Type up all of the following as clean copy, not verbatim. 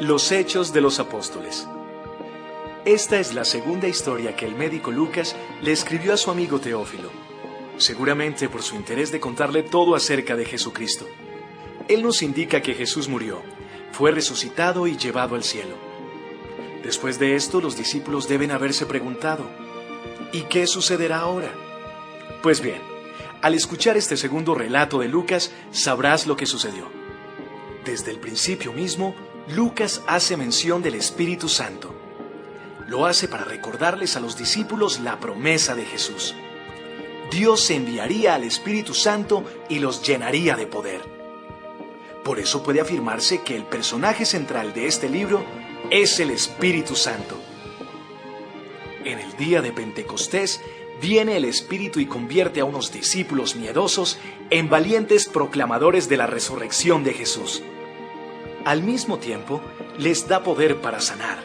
Los Hechos de los Apóstoles. Esta es la segunda historia que el médico Lucas le escribió a su amigo Teófilo, seguramente por su interés de contarle todo acerca de Jesucristo. Él nos indica que Jesús murió, fue resucitado y llevado al cielo. Después de esto, los discípulos deben haberse preguntado, ¿y qué sucederá ahora? Pues bien, al escuchar este segundo relato de Lucas, sabrás lo que sucedió. Desde el principio mismo, Lucas hace mención del Espíritu Santo. Lo hace para recordarles a los discípulos la promesa de Jesús. Dios enviaría al Espíritu Santo y los llenaría de poder. Por eso puede afirmarse que el personaje central de este libro es el Espíritu Santo. En el día de Pentecostés, viene el Espíritu y convierte a unos discípulos miedosos en valientes proclamadores de la resurrección de Jesús. Al mismo tiempo, les da poder para sanar.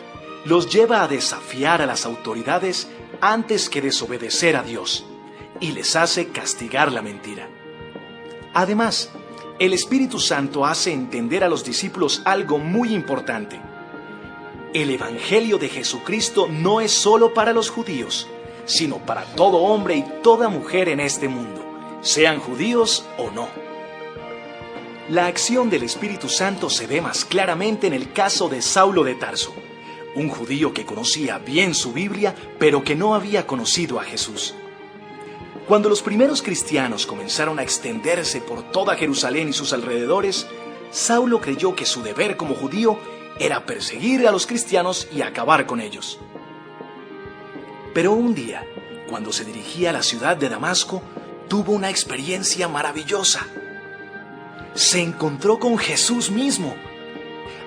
Los lleva a desafiar a las autoridades antes que desobedecer a Dios, y les hace castigar la mentira. Además, el Espíritu Santo hace entender a los discípulos algo muy importante. El Evangelio de Jesucristo no es solo para los judíos, sino para todo hombre y toda mujer en este mundo, sean judíos o no. La acción del Espíritu Santo se ve más claramente en el caso de Saulo de Tarso, un judío que conocía bien su Biblia, pero que no había conocido a Jesús. Cuando los primeros cristianos comenzaron a extenderse por toda Jerusalén y sus alrededores, Saulo creyó que su deber como judío era perseguir a los cristianos y acabar con ellos. Pero un día, cuando se dirigía a la ciudad de Damasco, tuvo una experiencia maravillosa. Se encontró con Jesús mismo.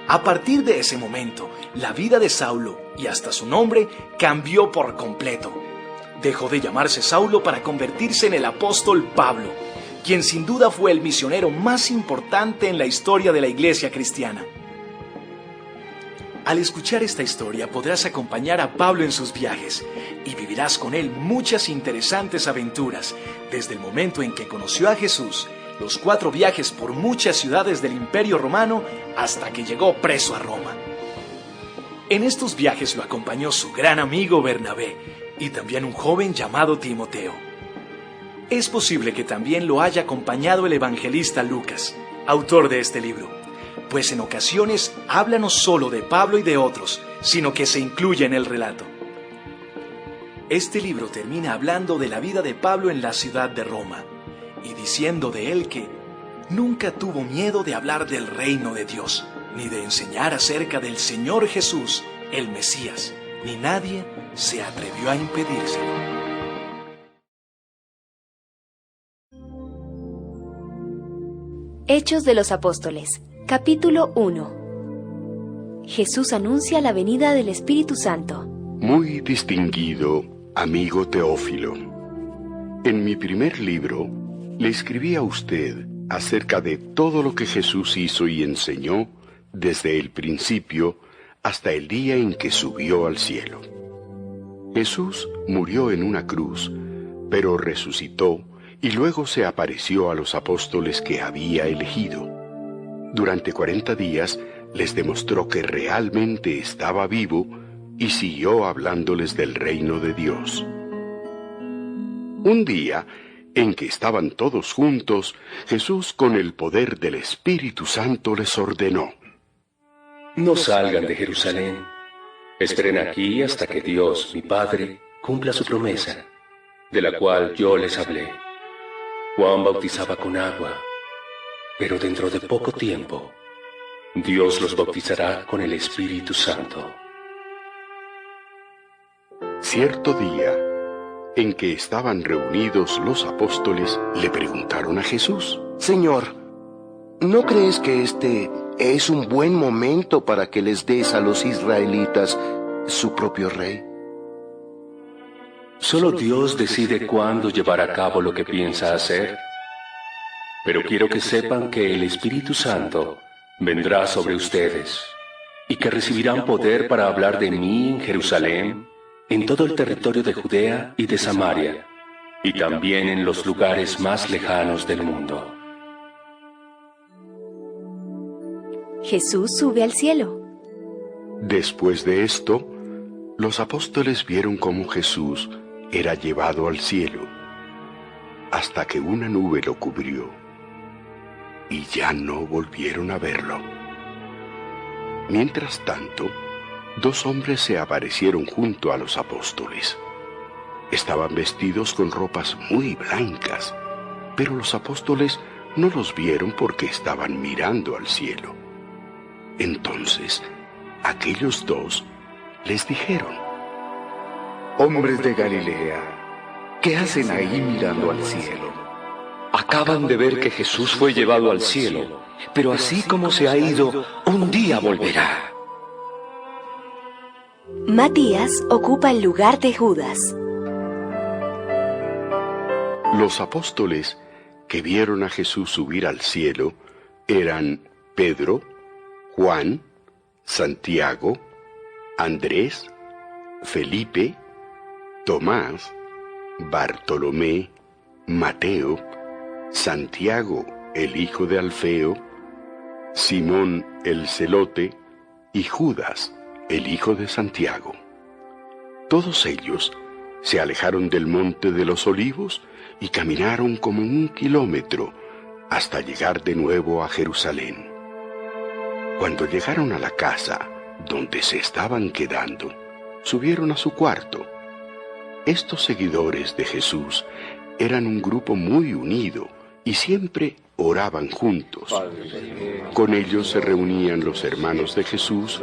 A partir de ese momento, la vida de Saulo y hasta su nombre cambió por completo. Dejó de llamarse Saulo para convertirse en el apóstol Pablo, quien sin duda fue el misionero más importante en la historia de la iglesia cristiana. Al escuchar esta historia podrás acompañar a Pablo en sus viajes y vivirás con él muchas interesantes aventuras, desde el momento en que conoció a Jesús, los 4 viajes por muchas ciudades del Imperio Romano, hasta que llegó preso a Roma. En estos viajes lo acompañó su gran amigo Bernabé y también un joven llamado Timoteo. Es posible que también lo haya acompañado el evangelista Lucas, autor de este libro, pues en ocasiones habla no solo de Pablo y de otros, sino que se incluye en el relato. Este libro termina hablando de la vida de Pablo en la ciudad de Roma y diciendo de él que nunca tuvo miedo de hablar del reino de Dios, ni de enseñar acerca del Señor Jesús, el Mesías, ni nadie se atrevió a impedírselo. Hechos de los Apóstoles, capítulo 1. Jesús anuncia la venida del Espíritu Santo. Muy distinguido amigo Teófilo, en mi primer libro le escribí a usted acerca de todo lo que Jesús hizo y enseñó desde el principio hasta el día en que subió al cielo. Jesús murió en una cruz, pero resucitó y luego se apareció a los apóstoles que había elegido. Durante 40 días les demostró que realmente estaba vivo y siguió hablándoles del reino de Dios. Un día, en que estaban todos juntos, Jesús, con el poder del Espíritu Santo, les ordenó: No salgan de Jerusalén. Esperen aquí hasta que Dios, mi Padre, cumpla su promesa, de la cual yo les hablé. Juan bautizaba con agua, pero dentro de poco tiempo, Dios los bautizará con el Espíritu Santo. Cierto día, en que estaban reunidos los apóstoles, le preguntaron a Jesús: Señor, ¿no crees que este es un buen momento para que les des a los israelitas su propio rey? Solo Dios decide cuándo llevar a cabo lo que piensa hacer. Pero quiero que sepan que el Espíritu Santo vendrá sobre ustedes y que recibirán poder para hablar de mí en Jerusalén, en todo el territorio de Judea y de Samaria, y también en los lugares más lejanos del mundo. Jesús sube al cielo. Después de esto, los apóstoles vieron cómo Jesús era llevado al cielo, hasta que una nube lo cubrió, y ya no volvieron a verlo. Mientras tanto, dos hombres se aparecieron junto a los apóstoles. Estaban vestidos con ropas muy blancas, pero los apóstoles no los vieron porque estaban mirando al cielo. Entonces, aquellos dos les dijeron: Hombres de Galilea, ¿qué hacen ahí mirando al cielo? Acaban de ver que Jesús fue llevado al cielo, pero así como se ha ido, un día volverá. Matías ocupa el lugar de Judas. Los apóstoles que vieron a Jesús subir al cielo eran Pedro, Juan, Santiago, Andrés, Felipe, Tomás, Bartolomé, Mateo, Santiago, el hijo de Alfeo, Simón el celote y Judas, el hijo de Santiago. Todos ellos se alejaron del monte de los Olivos y caminaron como 1 kilómetro hasta llegar de nuevo a Jerusalén. Cuando llegaron a la casa donde se estaban quedando, subieron a su cuarto. Estos seguidores de Jesús eran un grupo muy unido y siempre oraban juntos. Con ellos se reunían los hermanos de Jesús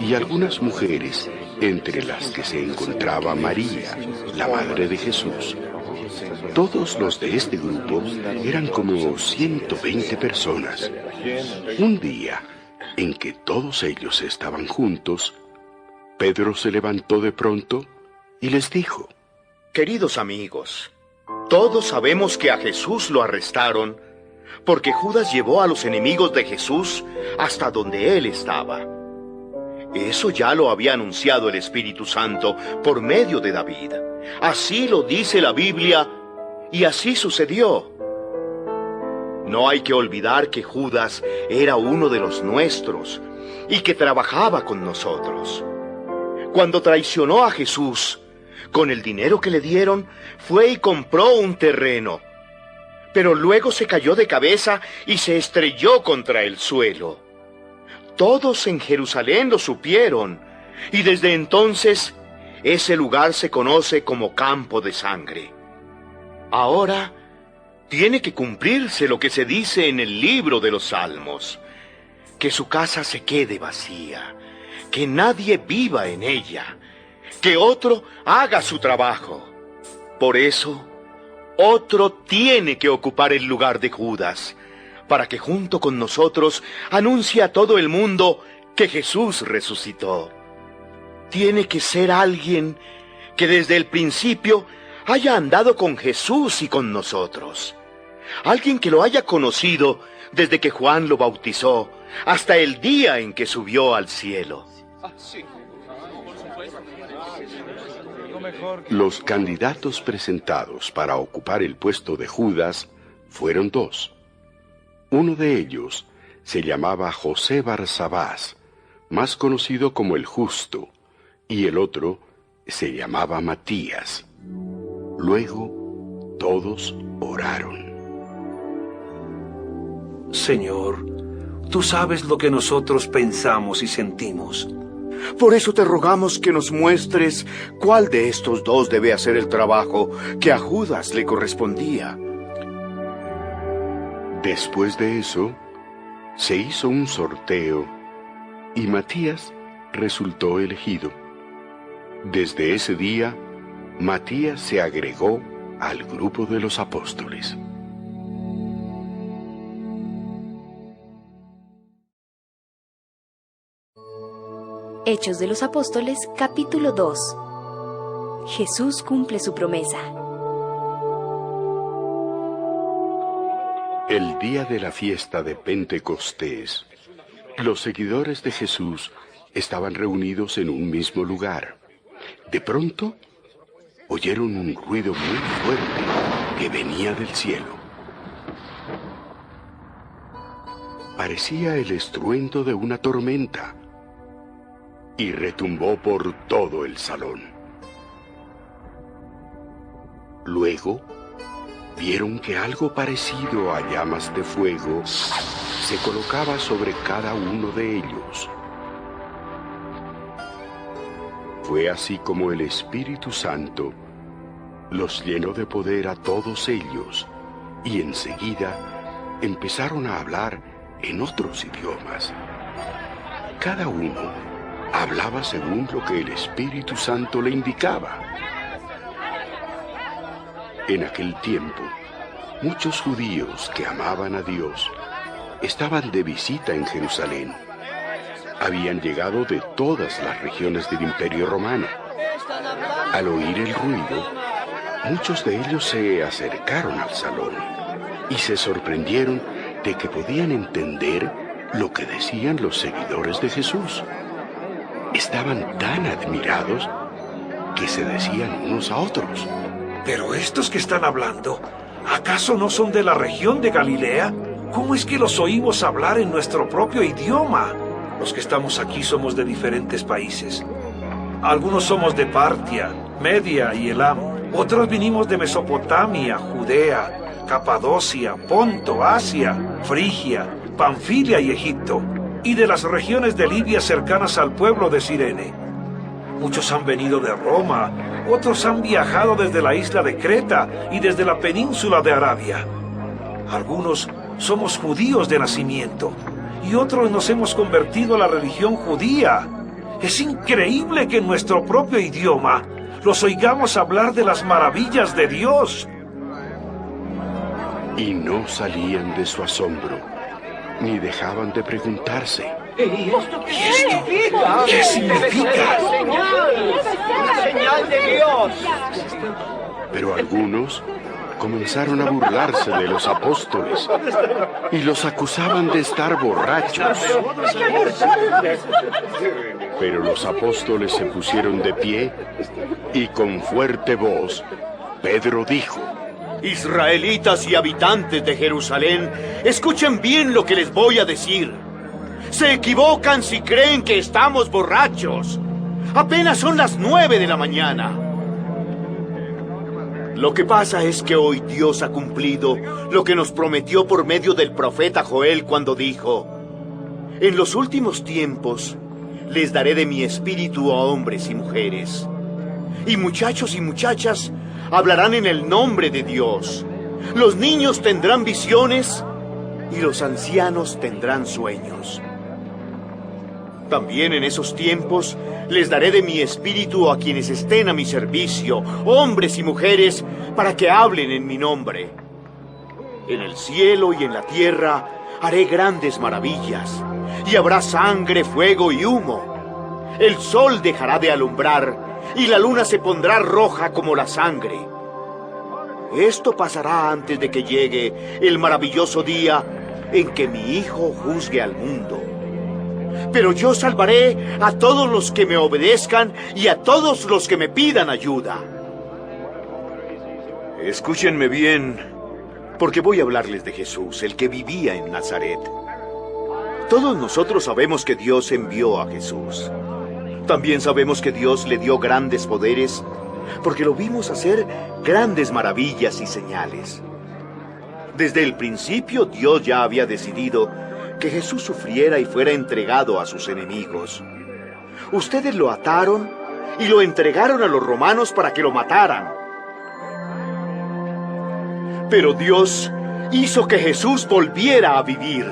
y algunas mujeres, entre las que se encontraba María, la madre de Jesús. Todos los de este grupo eran como 120 personas. Un día, en que todos ellos estaban juntos, Pedro se levantó de pronto y les dijo: Queridos amigos, todos sabemos que a Jesús lo arrestaron porque Judas llevó a los enemigos de Jesús hasta donde él estaba. Eso ya lo había anunciado el Espíritu Santo por medio de David. Así lo dice la Biblia y así sucedió. No hay que olvidar que Judas era uno de los nuestros y que trabajaba con nosotros. Cuando traicionó a Jesús, con el dinero que le dieron, fue y compró un terreno. Pero luego se cayó de cabeza y se estrelló contra el suelo. Todos en Jerusalén lo supieron, y desde entonces ese lugar se conoce como Campo de Sangre. Ahora tiene que cumplirse lo que se dice en el libro de los Salmos: que su casa se quede vacía, que nadie viva en ella, que otro haga su trabajo. Por eso, otro tiene que ocupar el lugar de Judas, para que junto con nosotros anuncie a todo el mundo que Jesús resucitó. Tiene que ser alguien que desde el principio haya andado con Jesús y con nosotros. Alguien que lo haya conocido desde que Juan lo bautizó hasta el día en que subió al cielo. Los candidatos presentados para ocupar el puesto de Judas fueron dos. Uno de ellos se llamaba José Barsabás, más conocido como el Justo, y el otro se llamaba Matías. Luego todos oraron. Señor, tú sabes lo que nosotros pensamos y sentimos. Por eso te rogamos que nos muestres cuál de estos dos debe hacer el trabajo que a Judas le correspondía. Después de eso, se hizo un sorteo y Matías resultó elegido. Desde ese día, Matías se agregó al grupo de los apóstoles. Hechos de los Apóstoles, capítulo 2. Jesús cumple su promesa. El día de la fiesta de Pentecostés, los seguidores de Jesús estaban reunidos en un mismo lugar. De pronto, oyeron un ruido muy fuerte que venía del cielo. Parecía el estruendo de una tormenta. y retumbó por todo el salón. Luego vieron que algo parecido a llamas de fuego se colocaba sobre cada uno de ellos. Fue así como el Espíritu Santo los llenó de poder a todos ellos, y enseguida empezaron a hablar en otros idiomas. Cada uno hablaba según lo que el Espíritu Santo le indicaba. En aquel tiempo, muchos judíos que amaban a Dios estaban de visita en Jerusalén. Habían llegado de todas las regiones del Imperio Romano. Al oír el ruido, muchos de ellos se acercaron al salón y se sorprendieron de que podían entender lo que decían los seguidores de Jesús. Estaban tan admirados que se decían unos a otros: Pero estos que están hablando, ¿acaso no son de la región de Galilea? ¿Cómo es que los oímos hablar en nuestro propio idioma? Los que estamos aquí somos de diferentes países. Algunos somos de Partia, Media y Elam. Otros vinimos de Mesopotamia, Judea, Capadocia, Ponto, Asia, Frigia, Panfilia y Egipto, y de las regiones de Libia cercanas al pueblo de Cirene. Muchos han venido de Roma, otros han viajado desde la isla de Creta y desde la península de Arabia. Algunos somos judíos de nacimiento, y otros nos hemos convertido a la religión judía. Es increíble que en nuestro propio idioma los oigamos hablar de las maravillas de Dios. Y no salían de su asombro, ni dejaban de preguntarse: ¿Y esto qué significa? ¡Una señal de Dios! Pero algunos comenzaron a burlarse de los apóstoles y los acusaban de estar borrachos. Pero los apóstoles se pusieron de pie y con fuerte voz Pedro dijo: Israelitas y habitantes de Jerusalén, escuchen bien lo que les voy a decir. Se equivocan si creen que estamos borrachos. Apenas son las 9 de la mañana. Lo que pasa es que hoy Dios ha cumplido lo que nos prometió por medio del profeta Joel cuando dijo: en los últimos tiempos les daré de mi espíritu a hombres y mujeres, y muchachos y muchachas hablarán en el nombre de Dios. Los niños tendrán visiones y los ancianos tendrán sueños. También en esos tiempos les daré de mi espíritu a quienes estén a mi servicio, hombres y mujeres, para que hablen en mi nombre. En el cielo y en la tierra haré grandes maravillas, y habrá sangre, fuego y humo. El sol dejará de alumbrar, y la luna se pondrá roja como la sangre. Esto pasará antes de que llegue el maravilloso día en que mi Hijo juzgue al mundo. Pero yo salvaré a todos los que me obedezcan y a todos los que me pidan ayuda. Escúchenme bien, porque voy a hablarles de Jesús, el que vivía en Nazaret. Todos nosotros sabemos que Dios envió a Jesús. También sabemos que Dios le dio grandes poderes, porque lo vimos hacer grandes maravillas y señales. Desde el principio Dios ya había decidido que Jesús sufriera y fuera entregado a sus enemigos. Ustedes lo ataron y lo entregaron a los romanos para que lo mataran. Pero Dios hizo que Jesús volviera a vivir.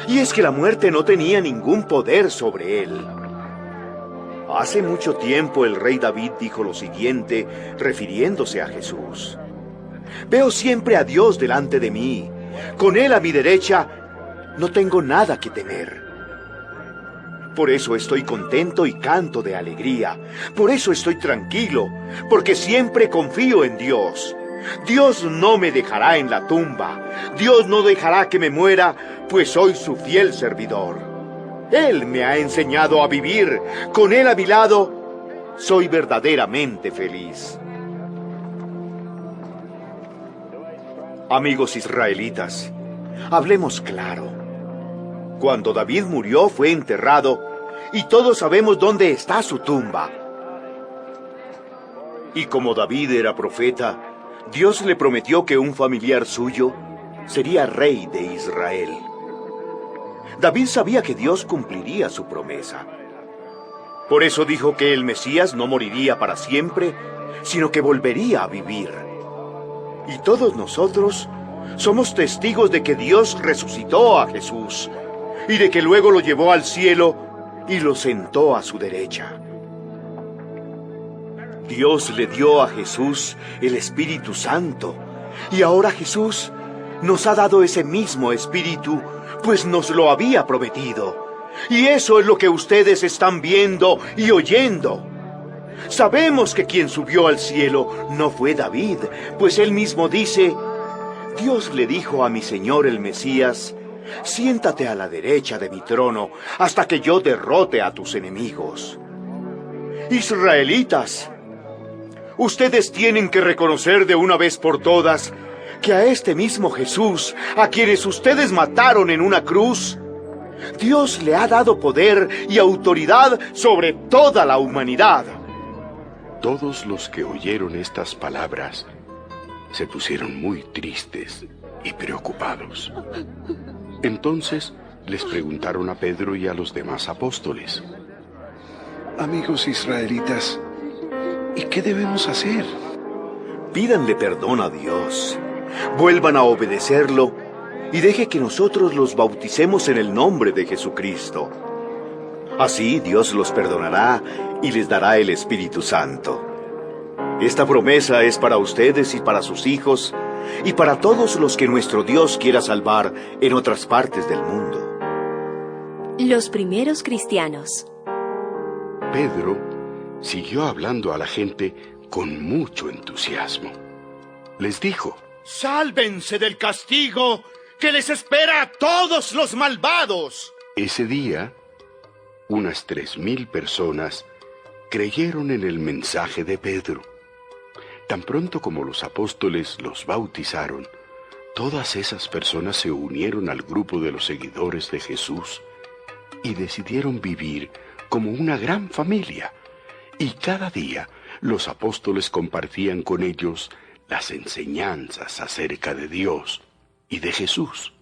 Y es que la muerte no tenía ningún poder sobre él. Hace mucho tiempo el rey David dijo lo siguiente, refiriéndose a Jesús: veo siempre a Dios delante de mí. Con él a mi derecha, no tengo nada que temer. Por eso estoy contento y canto de alegría. Por eso estoy tranquilo, porque siempre confío en Dios. Dios no me dejará en la tumba. Dios no dejará que me muera, pues soy su fiel servidor. Él me ha enseñado a vivir. Con Él a mi lado, soy verdaderamente feliz. Amigos israelitas, hablemos claro. Cuando David murió, fue enterrado, y todos sabemos dónde está su tumba. Y como David era profeta, Dios le prometió que un familiar suyo sería rey de Israel. David sabía que Dios cumpliría su promesa. Por eso dijo que el Mesías no moriría para siempre, sino que volvería a vivir. Y todos nosotros somos testigos de que Dios resucitó a Jesús y de que luego lo llevó al cielo y lo sentó a su derecha. Dios le dio a Jesús el Espíritu Santo, y ahora Jesús nos ha dado ese mismo Espíritu, pues nos lo había prometido. Y eso es lo que ustedes están viendo y oyendo. Sabemos que quien subió al cielo no fue David, pues él mismo dice: Dios le dijo a mi Señor el Mesías: siéntate a la derecha de mi trono hasta que yo derrote a tus enemigos. Israelitas, ustedes tienen que reconocer de una vez por todas que a este mismo Jesús, a quienes ustedes mataron en una cruz, Dios le ha dado poder y autoridad sobre toda la humanidad. Todos los que oyeron estas palabras se pusieron muy tristes y preocupados. Entonces les preguntaron a Pedro y a los demás apóstoles: Amigos israelitas, ¿y qué debemos hacer? Pídanle perdón a Dios, vuelvan a obedecerlo y deje que nosotros los bauticemos en el nombre de Jesucristo. Así Dios los perdonará y les dará el Espíritu Santo. Esta promesa es para ustedes y para sus hijos y para todos los que nuestro Dios quiera salvar en otras partes del mundo. Los primeros cristianos. Pedro siguió hablando a la gente con mucho entusiasmo. Les dijo: ¡sálvense del castigo que les espera a todos los malvados! Ese día, unas 3,000 personas creyeron en el mensaje de Pedro. Tan pronto como los apóstoles los bautizaron, todas esas personas se unieron al grupo de los seguidores de Jesús y decidieron vivir como una gran familia. Y cada día los apóstoles compartían con ellos las enseñanzas acerca de Dios y de Jesús.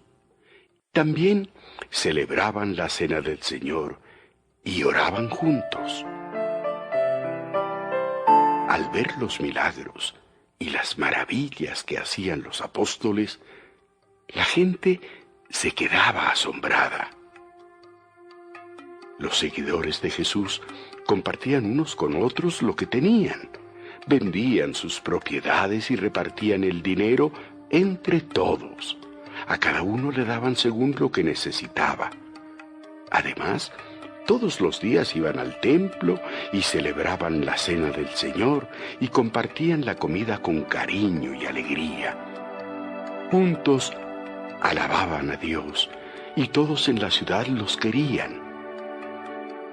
También celebraban la cena del Señor y oraban juntos. Al ver los milagros y las maravillas que hacían los apóstoles, la gente se quedaba asombrada. Los seguidores de Jesús compartían unos con otros lo que tenían, vendían sus propiedades y repartían el dinero entre todos. A cada uno le daban según lo que necesitaba. Además, todos los días iban al templo y celebraban la cena del Señor y compartían la comida con cariño y alegría. Juntos alababan a Dios y todos en la ciudad los querían.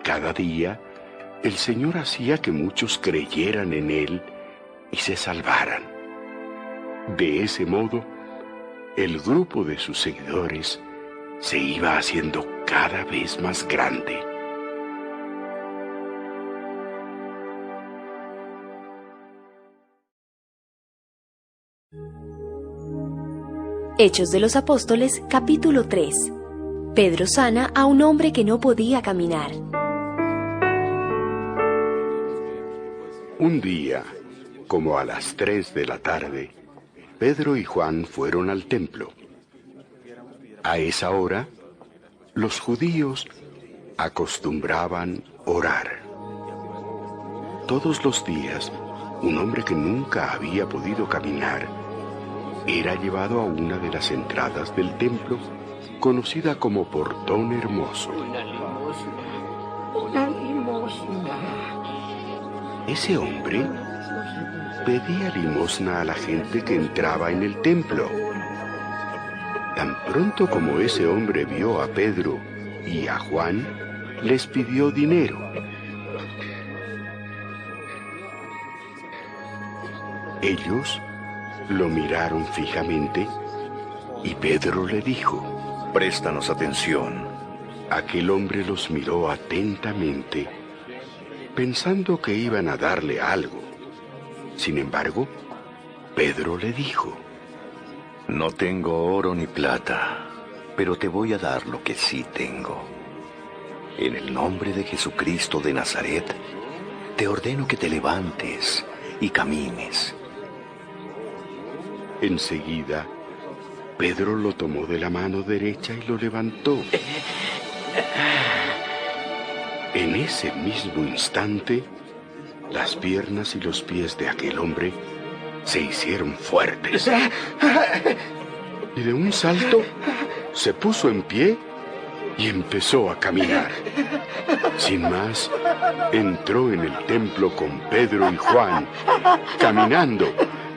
Cada día, el Señor hacía que muchos creyeran en Él y se salvaran. De ese modo, el grupo de sus seguidores se iba haciendo cada vez más grande. Hechos de los Apóstoles, capítulo 3. Pedro sana a un hombre que no podía caminar. Un día, como a las 3 de la tarde, Pedro y Juan fueron al templo. A esa hora, los judíos acostumbraban orar. Todos los días, un hombre que nunca había podido caminar era llevado a una de las entradas del templo, conocida como Portón Hermoso. Ese hombre pedía limosna a la gente que entraba en el templo. Tan pronto como ese hombre vio a Pedro y a Juan, les pidió dinero. Ellos lo miraron fijamente y Pedro le dijo: Préstanos atención. Aquel hombre los miró atentamente, pensando que iban a darle algo. Sin embargo, Pedro le dijo: No tengo oro ni plata, pero te voy a dar lo que sí tengo. En el nombre de Jesucristo de Nazaret, te ordeno que te levantes y camines. Enseguida, Pedro lo tomó de la mano derecha y lo levantó. En ese mismo instante, las piernas y los pies de aquel hombre se hicieron fuertes. Y de un salto, se puso en pie y empezó a caminar. Sin más, entró en el templo con Pedro y Juan, caminando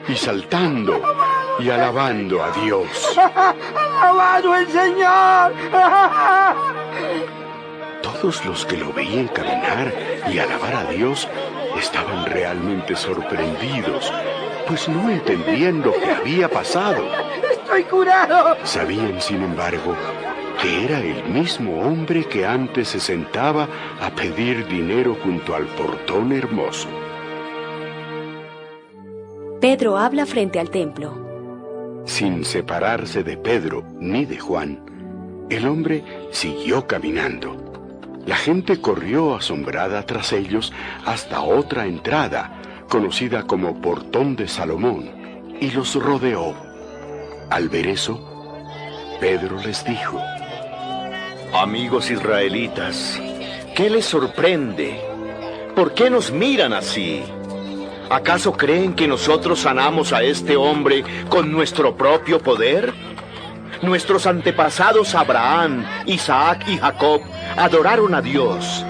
y saltando y alabando a Dios. ¡Alabado el Señor! Todos los que lo veían caminar y alabar a Dios estaban realmente sorprendidos, pues no entendían lo que había pasado. ¡Estoy curado! Sabían, sin embargo, que era el mismo hombre que antes se sentaba a pedir dinero junto al portón hermoso. Pedro habla frente al templo. Sin separarse de Pedro ni de Juan, el hombre siguió caminando. La gente corrió asombrada tras ellos hasta otra entrada, conocida como Portón de Salomón, y los rodeó. Al ver eso, Pedro les dijo: Amigos israelitas, ¿qué les sorprende? ¿Por qué nos miran así? ¿Acaso creen que nosotros sanamos a este hombre con nuestro propio poder? Nuestros antepasados Abraham, Isaac y Jacob adoraron a Dios.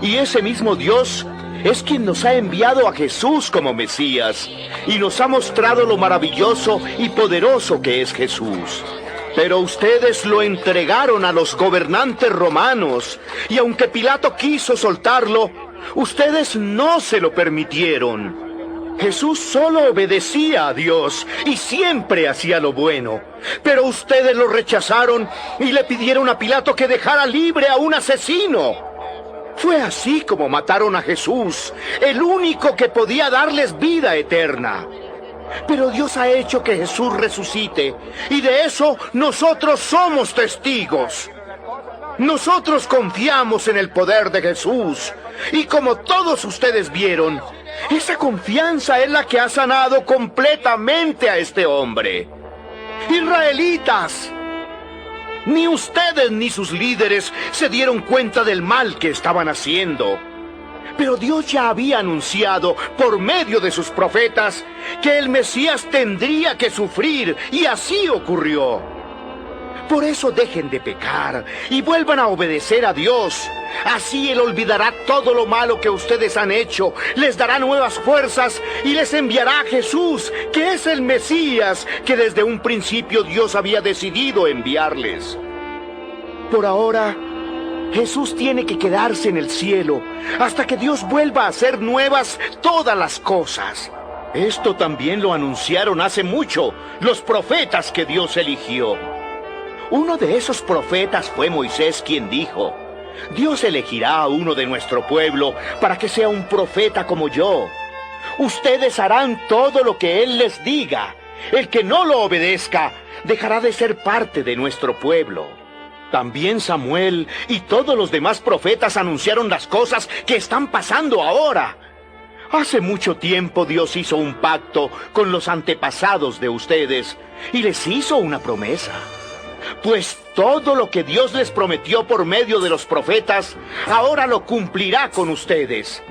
Y ese mismo Dios es quien nos ha enviado a Jesús como Mesías y nos ha mostrado lo maravilloso y poderoso que es Jesús. Pero ustedes lo entregaron a los gobernantes romanos y aunque Pilato quiso soltarlo, ustedes no se lo permitieron. Jesús solo obedecía a Dios y siempre hacía lo bueno. Pero ustedes lo rechazaron y le pidieron a Pilato que dejara libre a un asesino. Fue así como mataron a Jesús, el único que podía darles vida eterna. Pero Dios ha hecho que Jesús resucite y de eso nosotros somos testigos. Nosotros confiamos en el poder de Jesús y como todos ustedes vieron, esa confianza es la que ha sanado completamente a este hombre. Israelitas, ni ustedes ni sus líderes se dieron cuenta del mal que estaban haciendo. Pero Dios ya había anunciado por medio de sus profetas que el Mesías tendría que sufrir y así ocurrió. Por eso dejen de pecar y vuelvan a obedecer a Dios. Así Él olvidará todo lo malo que ustedes han hecho, les dará nuevas fuerzas y les enviará a Jesús, que es el Mesías que desde un principio Dios había decidido enviarles. Por ahora, Jesús tiene que quedarse en el cielo hasta que Dios vuelva a hacer nuevas todas las cosas. Esto también lo anunciaron hace mucho los profetas que Dios eligió. Uno de esos profetas fue Moisés, quien dijo: Dios elegirá a uno de nuestro pueblo para que sea un profeta como yo. Ustedes harán todo lo que Él les diga. El que no lo obedezca dejará de ser parte de nuestro pueblo. También Samuel y todos los demás profetas anunciaron las cosas que están pasando ahora. Hace mucho tiempo Dios hizo un pacto con los antepasados de ustedes y les hizo una promesa. Pues todo lo que Dios les prometió por medio de los profetas, ahora lo cumplirá con ustedes.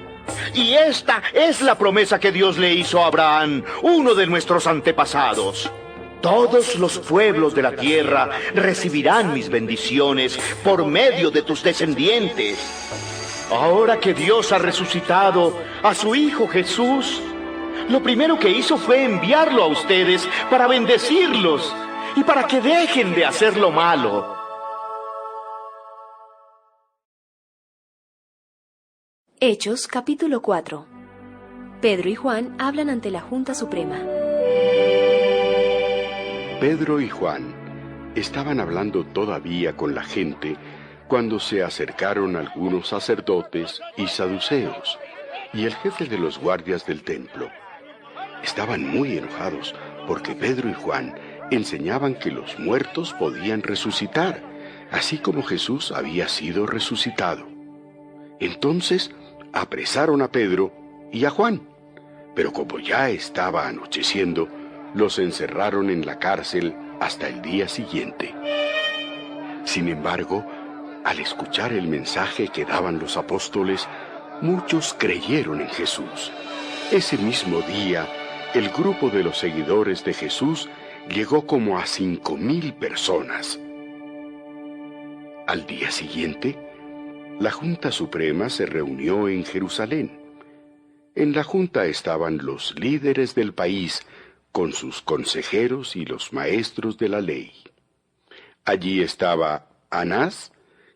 Y esta es la promesa que Dios le hizo a Abraham, uno de nuestros antepasados. Todos los pueblos de la tierra recibirán mis bendiciones por medio de tus descendientes. Ahora que Dios ha resucitado a su Hijo Jesús, lo primero que hizo fue enviarlo a ustedes para bendecirlos y para que dejen de hacer lo malo. Hechos, capítulo 4. Pedro y Juan hablan ante la Junta Suprema. Pedro y Juan estaban hablando todavía con la gente cuando se acercaron algunos sacerdotes y saduceos y el jefe de los guardias del templo. Estaban muy enojados porque Pedro y Juan enseñaban que los muertos podían resucitar, así como Jesús había sido resucitado. Entonces apresaron a Pedro y a Juan, pero como ya estaba anocheciendo, los encerraron en la cárcel hasta el día siguiente. Sin embargo, al escuchar el mensaje que daban los apóstoles, muchos creyeron en Jesús. Ese mismo día, el grupo de los seguidores de Jesús llegó como a 5,000 personas. Al día siguiente, la Junta Suprema se reunió en Jerusalén. En la Junta estaban los líderes del país, con sus consejeros y los maestros de la ley. Allí estaba Anás,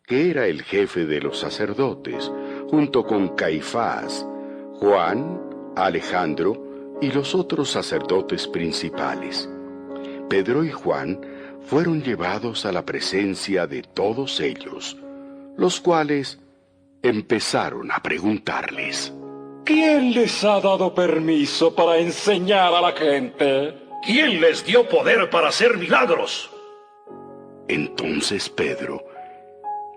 que era el jefe de los sacerdotes, junto con Caifás, Juan, Alejandro y los otros sacerdotes principales. Pedro y Juan fueron llevados a la presencia de todos ellos, los cuales empezaron a preguntarles: ¿quién les ha dado permiso para enseñar a la gente? ¿Quién les dio poder para hacer milagros? Entonces Pedro,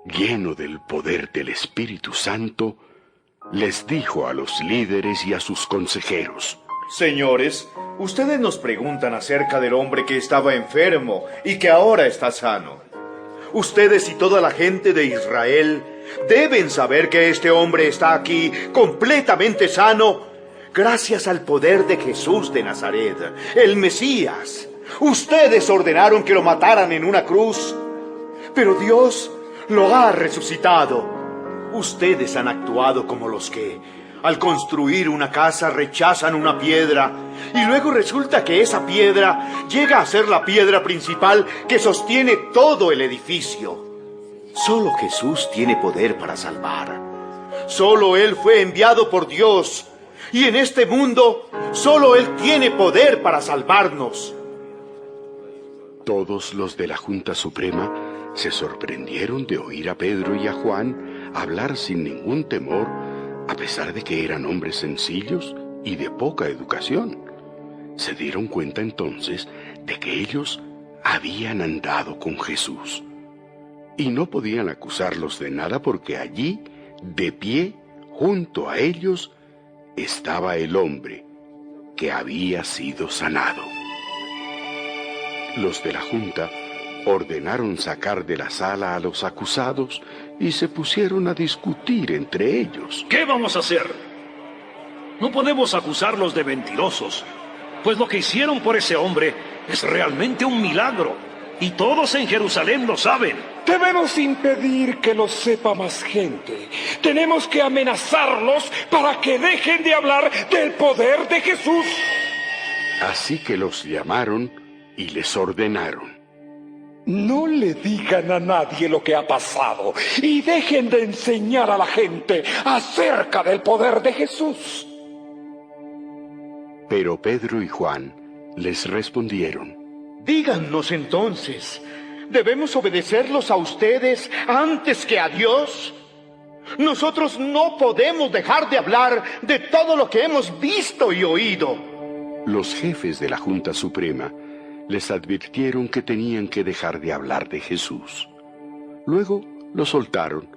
lleno del poder del Espíritu Santo, les dijo a los líderes y a sus consejeros: Señores, ustedes nos preguntan acerca del hombre que estaba enfermo y que ahora está sano. Ustedes y toda la gente de Israel deben saber que este hombre está aquí completamente sano gracias al poder de Jesús de Nazaret, el Mesías. Ustedes ordenaron que lo mataran en una cruz, pero Dios lo ha resucitado. Ustedes han actuado como los que, al construir una casa, rechazan una piedra, y luego resulta que esa piedra llega a ser la piedra principal que sostiene todo el edificio. Solo Jesús tiene poder para salvar. Solo Él fue enviado por Dios, y en este mundo, solo Él tiene poder para salvarnos. Todos los de la Junta Suprema se sorprendieron de oír a Pedro y a Juan hablar sin ningún temor, a pesar de que eran hombres sencillos y de poca educación. Se dieron cuenta entonces de que ellos habían andado con Jesús, y no podían acusarlos de nada porque allí, de pie, junto a ellos, estaba el hombre que había sido sanado. Los de la Junta ordenaron sacar de la sala a los acusados y se pusieron a discutir entre ellos. ¿Qué vamos a hacer? No podemos acusarlos de mentirosos, pues lo que hicieron por ese hombre es realmente un milagro, y todos en Jerusalén lo saben. Debemos impedir que lo sepa más gente. Tenemos que amenazarlos para que dejen de hablar del poder de Jesús. Así que los llamaron y les ordenaron: no le digan a nadie lo que ha pasado y dejen de enseñar a la gente acerca del poder de Jesús. Pero Pedro y Juan les respondieron: díganos entonces, ¿debemos obedecerlos a ustedes antes que a Dios? Nosotros no podemos dejar de hablar de todo lo que hemos visto y oído. Los jefes de la Junta Suprema les advirtieron que tenían que dejar de hablar de Jesús. Luego los soltaron,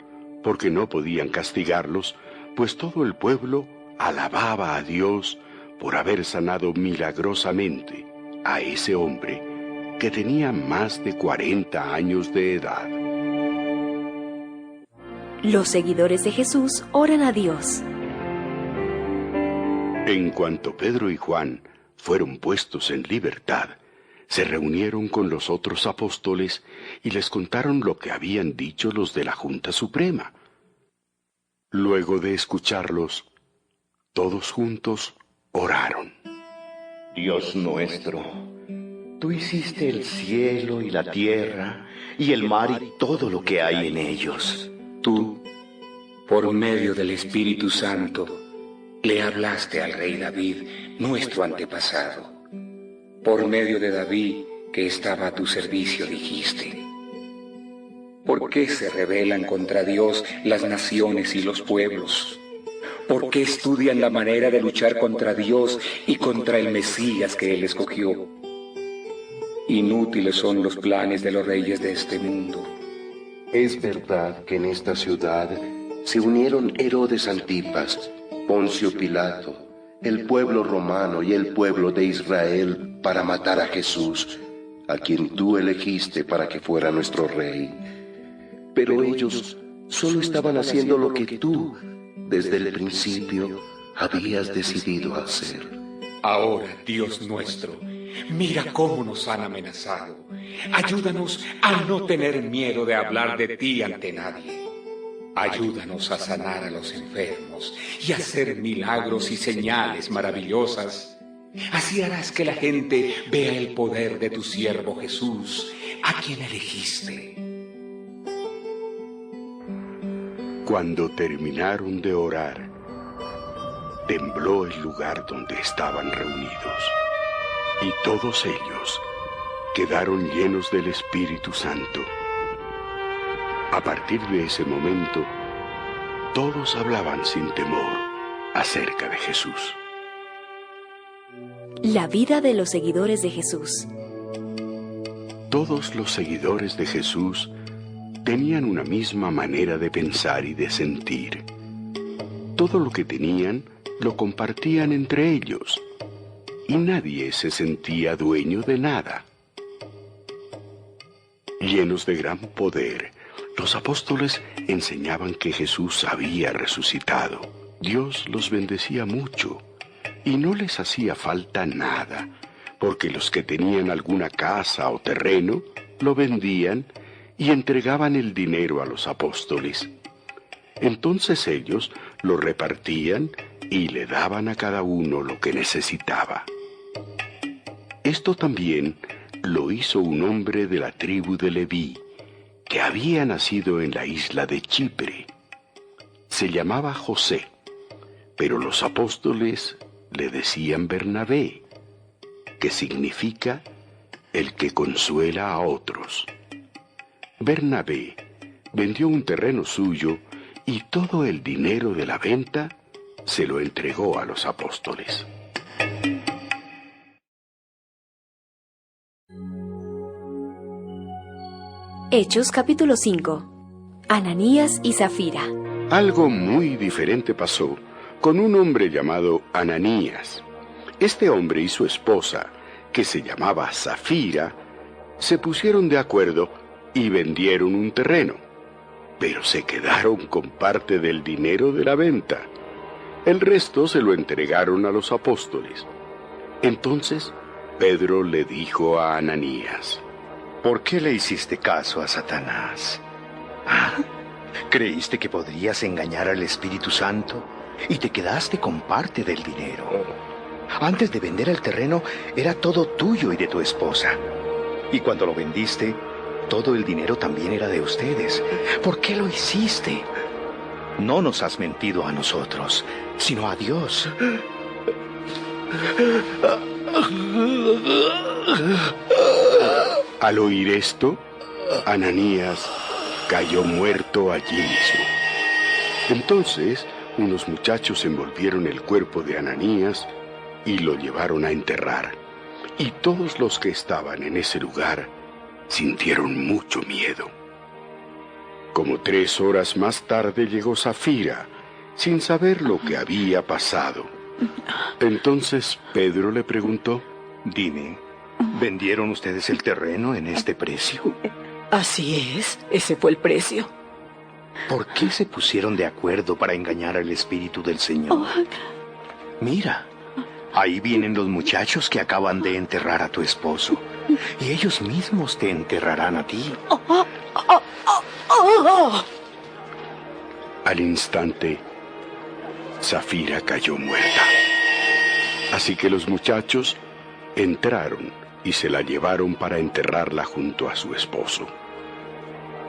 porque no podían castigarlos, pues todo el pueblo alababa a Dios por haber sanado milagrosamente a ese hombre que tenía más de 40 años de edad. Los seguidores de Jesús oran a Dios. En cuanto Pedro y Juan fueron puestos en libertad, se reunieron con los otros apóstoles y les contaron lo que habían dicho los de la Junta Suprema. Luego de escucharlos, todos juntos oraron. Dios nuestro, tú hiciste el cielo y la tierra y el mar y todo lo que hay en ellos. Tú, por medio del Espíritu Santo, le hablaste al rey David, nuestro antepasado. Por medio de David, que estaba a tu servicio, dijiste: ¿Por qué se rebelan contra Dios las naciones y los pueblos? ¿Por qué estudian la manera de luchar contra Dios y contra el Mesías que Él escogió? Inútiles son los planes de los reyes de este mundo. Es verdad que en esta ciudad se unieron Herodes Antipas, Poncio Pilato, el pueblo romano y el pueblo de Israel para matar a Jesús, a quien tú elegiste para que fuera nuestro rey. Pero ellos solo estaban haciendo lo que tú, desde el principio, habías decidido hacer. Ahora, Dios nuestro, mira cómo nos han amenazado. Ayúdanos a no tener miedo de hablar de ti ante nadie. Ayúdanos a sanar a los enfermos y a hacer milagros y señales maravillosas. Así harás que la gente vea el poder de tu siervo Jesús, a quien elegiste. Cuando terminaron de orar, tembló el lugar donde estaban reunidos, y todos ellos quedaron llenos del Espíritu Santo. A partir de ese momento, todos hablaban sin temor acerca de Jesús. La vida de los seguidores de Jesús. Todos los seguidores de Jesús tenían una misma manera de pensar y de sentir. Todo lo que tenían lo compartían entre ellos, y nadie se sentía dueño de nada. Llenos de gran poder, los apóstoles enseñaban que Jesús había resucitado. Dios los bendecía mucho y no les hacía falta nada, porque los que tenían alguna casa o terreno lo vendían y entregaban el dinero a los apóstoles. Entonces ellos lo repartían y le daban a cada uno lo que necesitaba. Esto también lo hizo un hombre de la tribu de Leví, que había nacido en la isla de Chipre. Se llamaba José, pero los apóstoles le decían Bernabé, que significa el que consuela a otros. Bernabé vendió un terreno suyo y todo el dinero de la venta se lo entregó a los apóstoles. Hechos capítulo 5. Ananías y Zafira. Algo muy diferente pasó con un hombre llamado Ananías. Este hombre y su esposa, que se llamaba Zafira, se pusieron de acuerdo y vendieron un terreno, pero se quedaron con parte del dinero de la venta. El resto se lo entregaron a los apóstoles. Entonces Pedro le dijo a Ananías: ¿por qué le hiciste caso a Satanás? ¿Creíste que podrías engañar al Espíritu Santo y te quedaste con parte del dinero? Antes de vender el terreno, era todo tuyo y de tu esposa. Y cuando lo vendiste, todo el dinero también era de ustedes. ¿Por qué lo hiciste? No nos has mentido a nosotros, sino a Dios. Al oír esto, Ananías cayó muerto allí mismo. Entonces, unos muchachos envolvieron el cuerpo de Ananías y lo llevaron a enterrar. Y todos los que estaban en ese lugar sintieron mucho miedo. Como 3 horas más tarde llegó Zafira, sin saber lo que había pasado. Entonces Pedro le preguntó: dime, ¿vendieron ustedes el terreno en este precio? Así es, ese fue el precio. ¿Por qué se pusieron de acuerdo para engañar al Espíritu del Señor? Mira, ahí vienen los muchachos que acaban de enterrar a tu esposo, y ellos mismos te enterrarán a ti. Al instante, Zafira cayó muerta. Así que los muchachos entraron y se la llevaron para enterrarla junto a su esposo.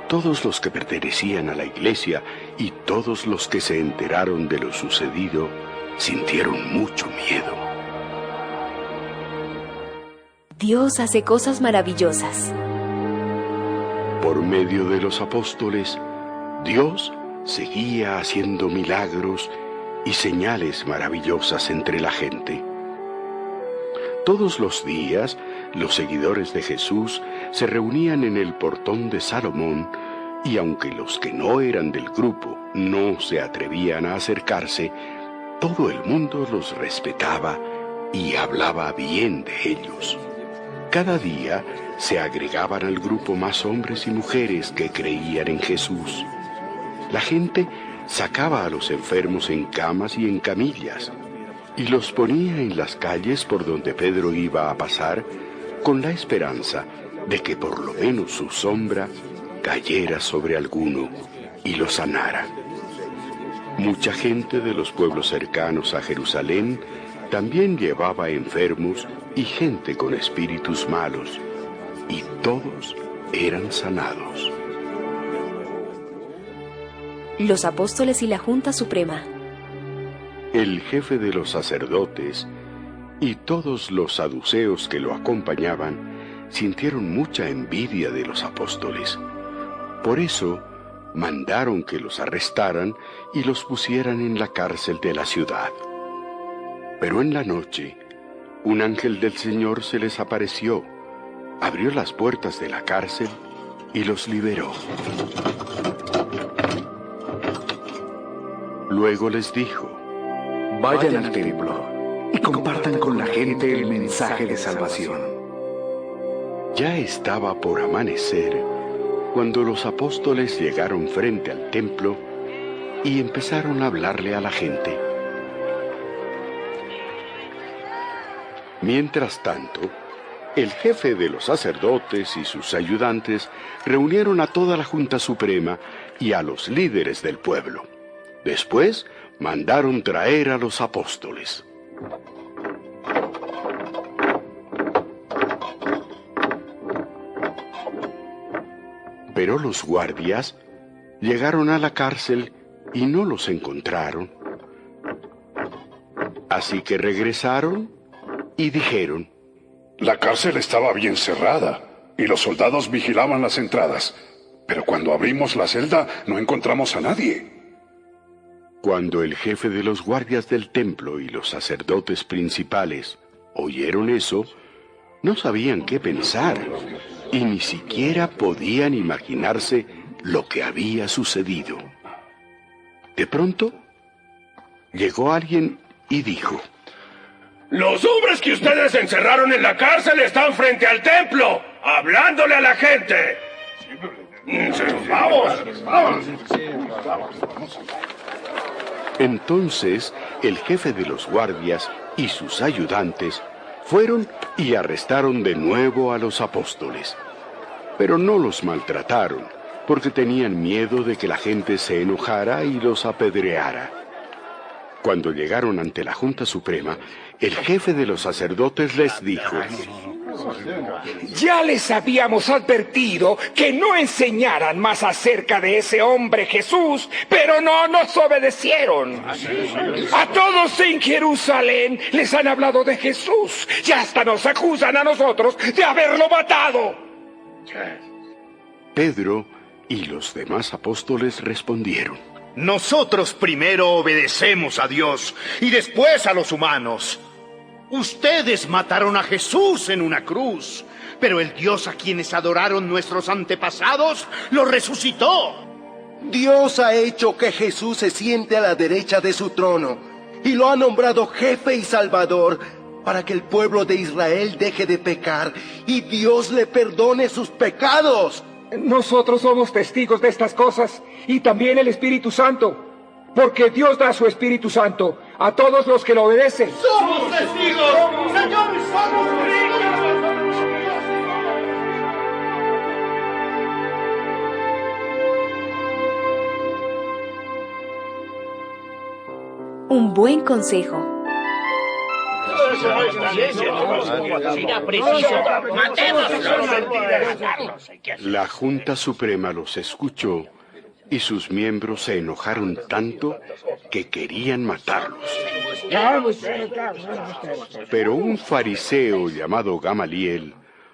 Todos los que pertenecían a la iglesia y todos los que se enteraron de lo sucedido sintieron mucho miedo. Dios hace cosas maravillosas. Por medio de los apóstoles, Dios seguía haciendo milagros y señales maravillosas entre la gente. Todos los días, los seguidores de Jesús se reunían en el portón de Salomón, y aunque los que no eran del grupo no se atrevían a acercarse, todo el mundo los respetaba y hablaba bien de ellos. Cada día se agregaban al grupo más hombres y mujeres que creían en Jesús. La gente sacaba a los enfermos en camas y en camillas, y los ponía en las calles por donde Pedro iba a pasar, con la esperanza de que por lo menos su sombra cayera sobre alguno y lo sanara. Mucha gente de los pueblos cercanos a Jerusalén también llevaba enfermos y gente con espíritus malos, y todos eran sanados. Los apóstoles y la Junta Suprema. El jefe de los sacerdotes y todos los saduceos que lo acompañaban sintieron mucha envidia de los apóstoles. Por eso mandaron que los arrestaran y los pusieran en la cárcel de la ciudad. Pero en la noche, un ángel del Señor se les apareció, abrió las puertas de la cárcel y los liberó. Luego les dijo: vayan al templo y compartan con la gente el mensaje de salvación. Ya estaba por amanecer cuando los apóstoles llegaron frente al templo y empezaron a hablarle a la gente. Mientras tanto, el jefe de los sacerdotes y sus ayudantes reunieron a toda la Junta Suprema y a los líderes del pueblo. Después mandaron traer a los apóstoles. Pero los guardias llegaron a la cárcel y no los encontraron. Así que regresaron y dijeron: la cárcel estaba bien cerrada y los soldados vigilaban las entradas, pero cuando abrimos la celda no encontramos a nadie. Cuando el jefe de los guardias del templo y los sacerdotes principales oyeron eso, no sabían qué pensar y ni siquiera podían imaginarse lo que había sucedido. De pronto, llegó alguien y dijo: los hombres que ustedes encerraron en la cárcel están frente al templo, hablándole a la gente. ¡Vamos! Entonces, el jefe de los guardias y sus ayudantes fueron y arrestaron de nuevo a los apóstoles. Pero no los maltrataron, porque tenían miedo de que la gente se enojara y los apedreara. Cuando llegaron ante la Junta Suprema, el jefe de los sacerdotes les dijo: ya les habíamos advertido que no enseñaran más acerca de ese hombre Jesús, pero no nos obedecieron. A todos en Jerusalén les han hablado de Jesús y hasta nos acusan a nosotros de haberlo matado. Pedro y los demás apóstoles respondieron: nosotros primero obedecemos a Dios y después a los humanos. Ustedes mataron a Jesús en una cruz, pero el Dios a quienes adoraron nuestros antepasados lo resucitó. Dios ha hecho que Jesús se siente a la derecha de su trono y lo ha nombrado jefe y salvador para que el pueblo de Israel deje de pecar y Dios le perdone sus pecados. Nosotros somos testigos de estas cosas y también el Espíritu Santo, porque Dios da su Espíritu Santo a todos los que lo obedecen. ¡Somos testigos! ¡Señor, somos Un buen consejo. La Junta Suprema los escuchó y sus miembros se enojaron tanto que querían matarlos. Pero un fariseo llamado Gamaliel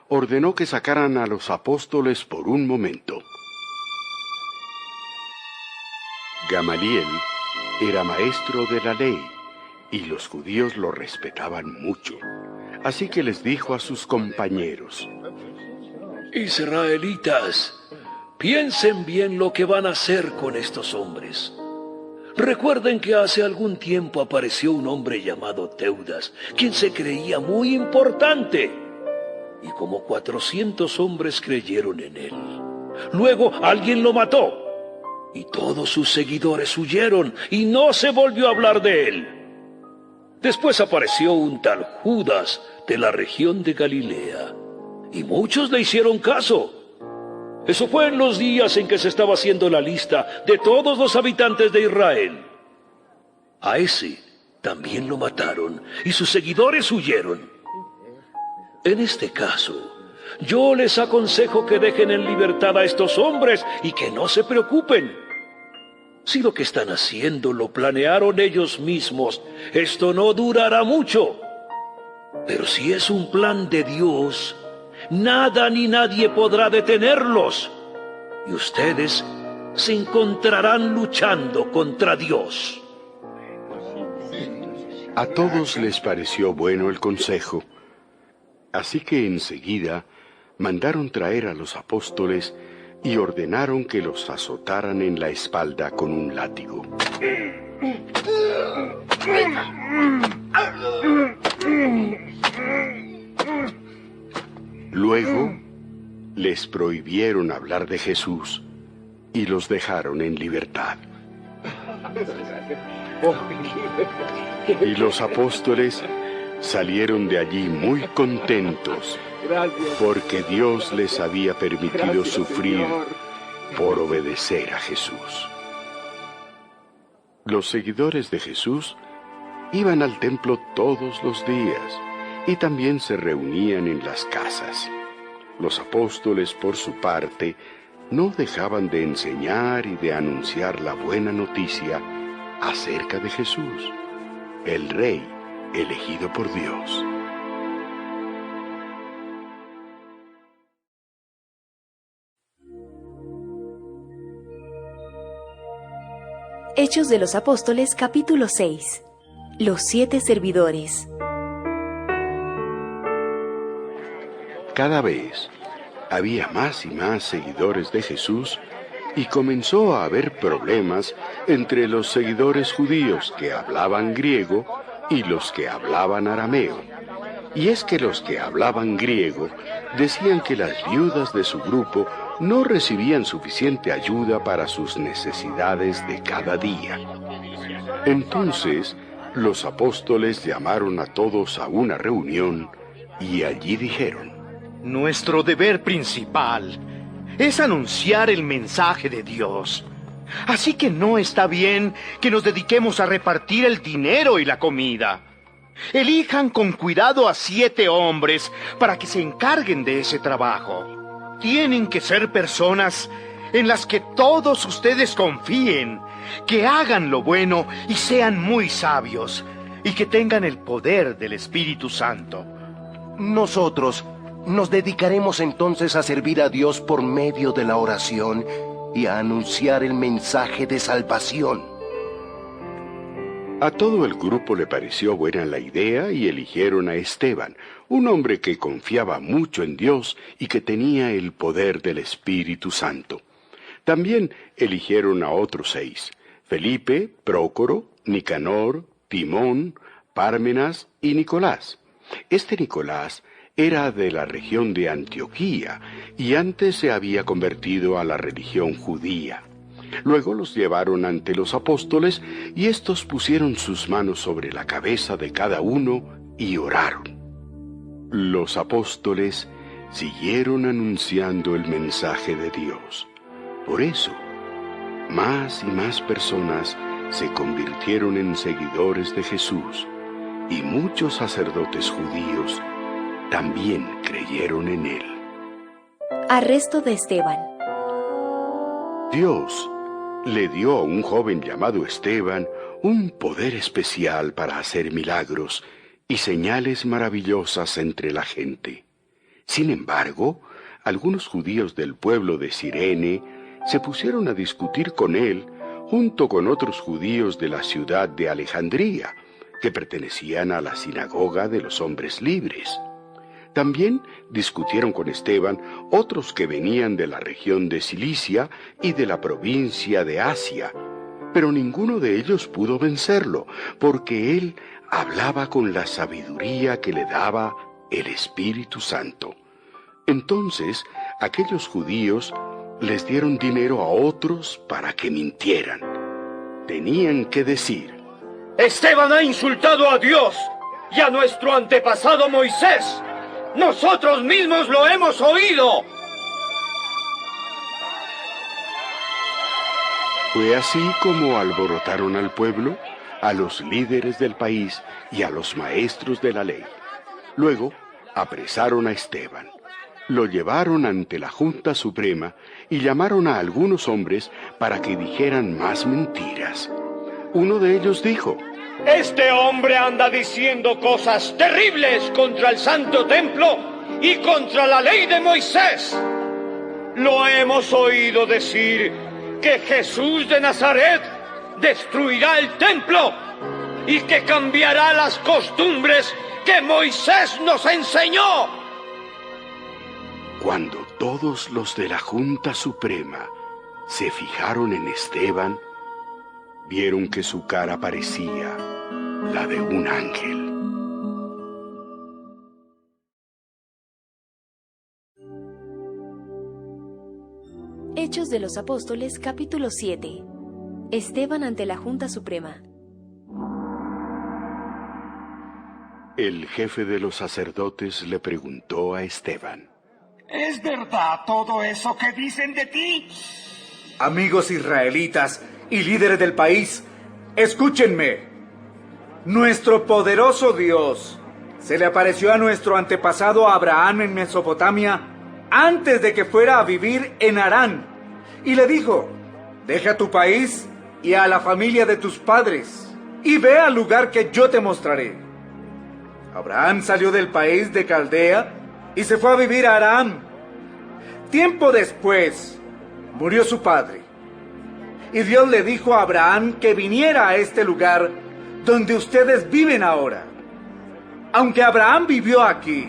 ordenó que sacaran a los apóstoles por un momento. Gamaliel era maestro de la ley y los judíos lo respetaban mucho. Así que les dijo a sus compañeros: Israelitas, piensen bien lo que van a hacer con estos hombres. Recuerden que hace algún tiempo apareció un hombre llamado Teudas, quien se creía muy importante. Y como 400 hombres creyeron en él. Luego alguien lo mató. Y todos sus seguidores huyeron y no se volvió a hablar de él. Después apareció un tal Judas de la región de Galilea. Y muchos le hicieron caso. Eso fue en los días en que se estaba haciendo la lista de todos los habitantes de Israel. A ese también lo mataron y sus seguidores huyeron. En este caso, yo les aconsejo que dejen en libertad a estos hombres y que no se preocupen. Si lo que están haciendo lo planearon ellos mismos, esto no durará mucho. Pero si es un plan de Dios, nada ni nadie podrá detenerlos. Y ustedes se encontrarán luchando contra Dios. A todos les pareció bueno el consejo. Así que enseguida mandaron traer a los apóstoles y ordenaron que los azotaran en la espalda con un látigo. Luego les prohibieron hablar de Jesús y los dejaron en libertad. Y los apóstoles salieron de allí muy contentos porque Dios les había permitido sufrir por obedecer a Jesús. Los seguidores de Jesús iban al templo todos los días y también se reunían en las casas. Los apóstoles, por su parte, no dejaban de enseñar y de anunciar la buena noticia acerca de Jesús, el Rey elegido por Dios. Hechos de los Apóstoles, capítulo 6. Los 7 servidores. Cada vez había más y más seguidores de Jesús y comenzó a haber problemas entre los seguidores judíos que hablaban griego y los que hablaban arameo. Y es que los que hablaban griego decían que las viudas de su grupo no recibían suficiente ayuda para sus necesidades de cada día. Entonces, los apóstoles llamaron a todos a una reunión y allí dijeron: Nuestro deber principal es anunciar el mensaje de Dios. Así que no está bien que nos dediquemos a repartir el dinero y la comida. Elijan con cuidado a 7 hombres para que se encarguen de ese trabajo. Tienen que ser personas en las que todos ustedes confíen, que hagan lo bueno y sean muy sabios, y que tengan el poder del Espíritu Santo. Nosotros nos dedicaremos entonces a servir a Dios por medio de la oración y a anunciar el mensaje de salvación. A todo el grupo le pareció buena la idea y eligieron a Esteban, un hombre que confiaba mucho en Dios y que tenía el poder del Espíritu Santo. También eligieron a otros 6, Felipe, Prócoro, Nicanor, Timón, Pármenas y Nicolás. Este Nicolás era de la región de Antioquía y antes se había convertido a la religión judía. Luego los llevaron ante los apóstoles y éstos pusieron sus manos sobre la cabeza de cada uno y oraron. Los apóstoles siguieron anunciando el mensaje de Dios. Por eso, más y más personas se convirtieron en seguidores de Jesús y muchos sacerdotes judíos también creyeron en él. Arresto de Esteban. Dios le dio a un joven llamado Esteban un poder especial para hacer milagros y señales maravillosas entre la gente. Sin embargo, algunos judíos del pueblo de Cirene se pusieron a discutir con él junto con otros judíos de la ciudad de Alejandría, que pertenecían a la sinagoga de los hombres libres. También discutieron con Esteban otros que venían de la región de Cilicia y de la provincia de Asia, pero ninguno de ellos pudo vencerlo, porque él hablaba con la sabiduría que le daba el Espíritu Santo. Entonces, aquellos judíos les dieron dinero a otros para que mintieran. Tenían que decir: Esteban ha insultado a Dios y a nuestro antepasado Moisés. ¡Nosotros mismos lo hemos oído! Fue así como alborotaron al pueblo, a los líderes del país y a los maestros de la ley. Luego apresaron a Esteban, lo llevaron ante la Junta Suprema y llamaron a algunos hombres para que dijeran más mentiras. Uno de ellos dijo: Este hombre anda diciendo cosas terribles contra el Santo Templo y contra la ley de Moisés. Lo hemos oído decir que Jesús de Nazaret destruirá el templo y que cambiará las costumbres que Moisés nos enseñó. Cuando todos los de la Junta Suprema se fijaron en Esteban, vieron que su cara parecía la de un ángel. Hechos de los Apóstoles, capítulo 7. Esteban ante la Junta Suprema. El jefe de los sacerdotes le preguntó a Esteban: ¿Es verdad todo eso que dicen de ti? Amigos israelitas y líderes del país, escúchenme. Nuestro poderoso Dios se le apareció a nuestro antepasado Abraham en Mesopotamia antes de que fuera a vivir en Harán, y le dijo: deja tu país y a la familia de tus padres, y ve al lugar que yo te mostraré. Abraham salió del país de Caldea y se fue a vivir a Harán. Tiempo después murió su padre, y Dios le dijo a Abraham que viniera a este lugar donde ustedes viven ahora. Aunque Abraham vivió aquí,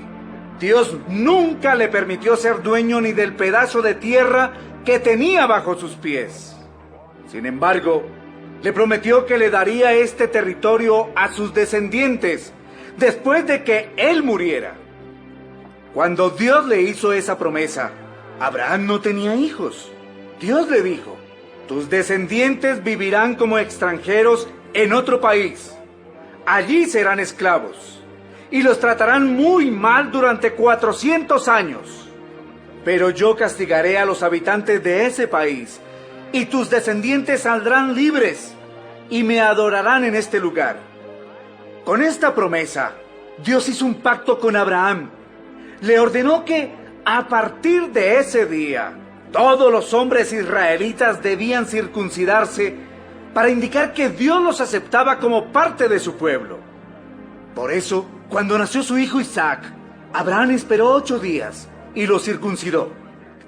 Dios nunca le permitió ser dueño ni del pedazo de tierra que tenía bajo sus pies. Sin embargo, le prometió que le daría este territorio a sus descendientes después de que él muriera. Cuando Dios le hizo esa promesa, Abraham no tenía hijos. Dios le dijo: tus descendientes vivirán como extranjeros en otro país. Allí serán esclavos y los tratarán muy mal durante 400 años. Pero yo castigaré a los habitantes de ese país y tus descendientes saldrán libres y me adorarán en este lugar. Con esta promesa, Dios hizo un pacto con Abraham. Le ordenó que, a partir de ese día, todos los hombres israelitas debían circuncidarse para indicar que Dios los aceptaba como parte de su pueblo. Por eso, cuando nació su hijo Isaac, Abraham esperó 8 días y lo circuncidó.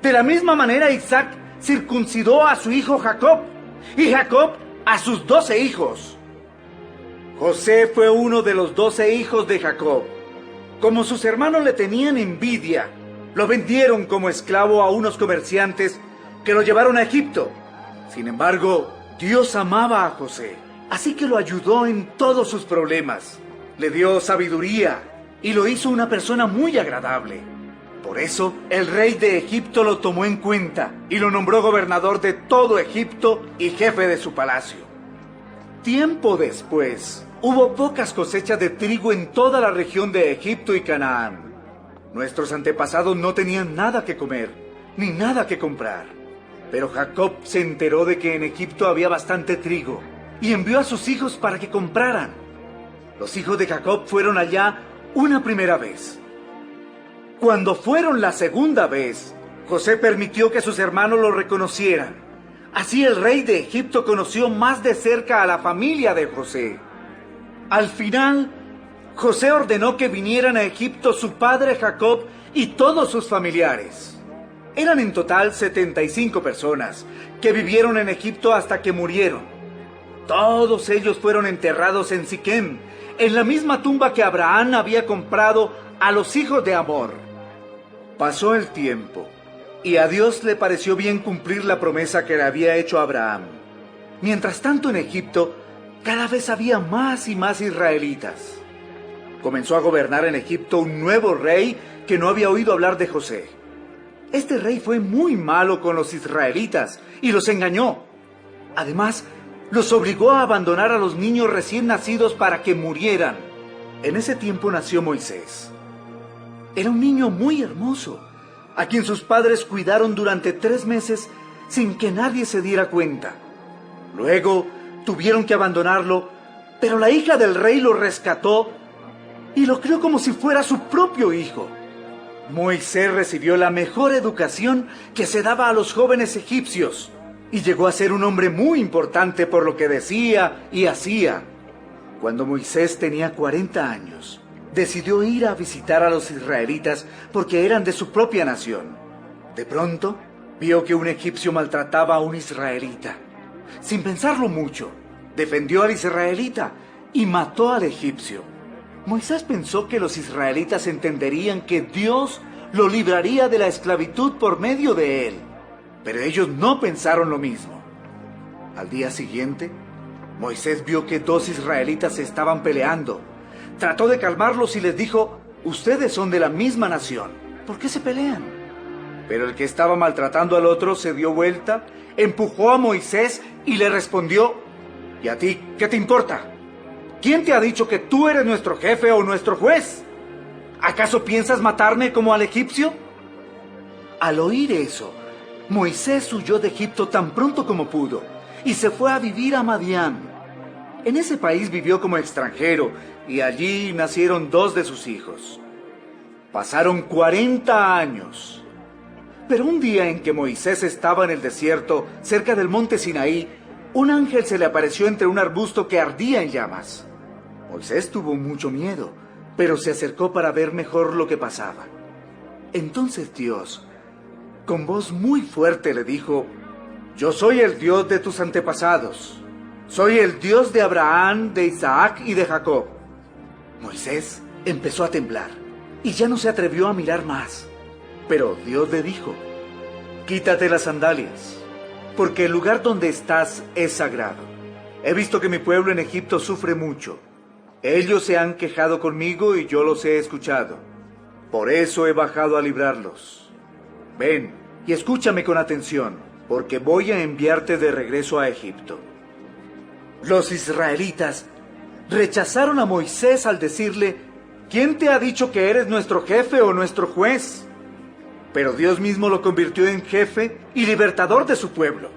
De la misma manera, Isaac circuncidó a su hijo Jacob, y Jacob a sus 12 hijos. José fue uno de los 12 hijos de Jacob. Como sus hermanos le tenían envidia, lo vendieron como esclavo a unos comerciantes que lo llevaron a Egipto. Sin embargo, Dios amaba a José, así que lo ayudó en todos sus problemas. Le dio sabiduría y lo hizo una persona muy agradable. Por eso, el rey de Egipto lo tomó en cuenta y lo nombró gobernador de todo Egipto y jefe de su palacio. Tiempo después, hubo pocas cosechas de trigo en toda la región de Egipto y Canaán. Nuestros antepasados no tenían nada que comer, ni nada que comprar. Pero Jacob se enteró de que en Egipto había bastante trigo y envió a sus hijos para que compraran. Los hijos de Jacob fueron allá una primera vez. Cuando fueron la segunda vez, José permitió que sus hermanos lo reconocieran. Así el rey de Egipto conoció más de cerca a la familia de José. Al final, José ordenó que vinieran a Egipto su padre Jacob y todos sus familiares. Eran en total 75 personas que vivieron en Egipto hasta que murieron. Todos ellos fueron enterrados en Siquem, en la misma tumba que Abraham había comprado a los hijos de Amor. Pasó el tiempo, y a Dios le pareció bien cumplir la promesa que le había hecho a Abraham. Mientras tanto, en Egipto, cada vez había más y más israelitas. Comenzó a gobernar en Egipto un nuevo rey que no había oído hablar de José. Este rey fue muy malo con los israelitas y los engañó. Además, los obligó a abandonar a los niños recién nacidos para que murieran. En ese tiempo nació Moisés. Era un niño muy hermoso, a quien sus padres cuidaron durante 3 meses sin que nadie se diera cuenta. Luego tuvieron que abandonarlo, pero la hija del rey lo rescató y lo crió como si fuera su propio hijo. Moisés recibió la mejor educación que se daba a los jóvenes egipcios y llegó a ser un hombre muy importante por lo que decía y hacía. Cuando Moisés tenía 40 años, decidió ir a visitar a los israelitas porque eran de su propia nación. De pronto, vio que un egipcio maltrataba a un israelita. Sin pensarlo mucho, defendió al israelita y mató al egipcio. Moisés pensó que los israelitas entenderían que Dios lo libraría de la esclavitud por medio de él, pero ellos no pensaron lo mismo. Al día siguiente, Moisés vio que 2 israelitas se estaban peleando. Trató de calmarlos y les dijo: ustedes son de la misma nación, ¿por qué se pelean? Pero el que estaba maltratando al otro se dio vuelta, empujó a Moisés y le respondió: ¿y a ti qué te importa? ¿Quién te ha dicho que tú eres nuestro jefe o nuestro juez? ¿Acaso piensas matarme como al egipcio? Al oír eso, Moisés huyó de Egipto tan pronto como pudo y se fue a vivir a Madián. En ese país vivió como extranjero y allí nacieron 2 de sus hijos. Pasaron 40 años. Pero un día en que Moisés estaba en el desierto, cerca del monte Sinaí, un ángel se le apareció entre un arbusto que ardía en llamas. Moisés tuvo mucho miedo, pero se acercó para ver mejor lo que pasaba. Entonces Dios, con voz muy fuerte, le dijo: yo soy el Dios de tus antepasados. Soy el Dios de Abraham, de Isaac y de Jacob. Moisés empezó a temblar y ya no se atrevió a mirar más. Pero Dios le dijo: quítate las sandalias, porque el lugar donde estás es sagrado. He visto que mi pueblo en Egipto sufre mucho. Ellos se han quejado conmigo y yo los he escuchado. Por eso he bajado a librarlos. Ven y escúchame con atención, porque voy a enviarte de regreso a Egipto. Los israelitas rechazaron a Moisés al decirle: ¿quién te ha dicho que eres nuestro jefe o nuestro juez? Pero Dios mismo lo convirtió en jefe y libertador de su pueblo.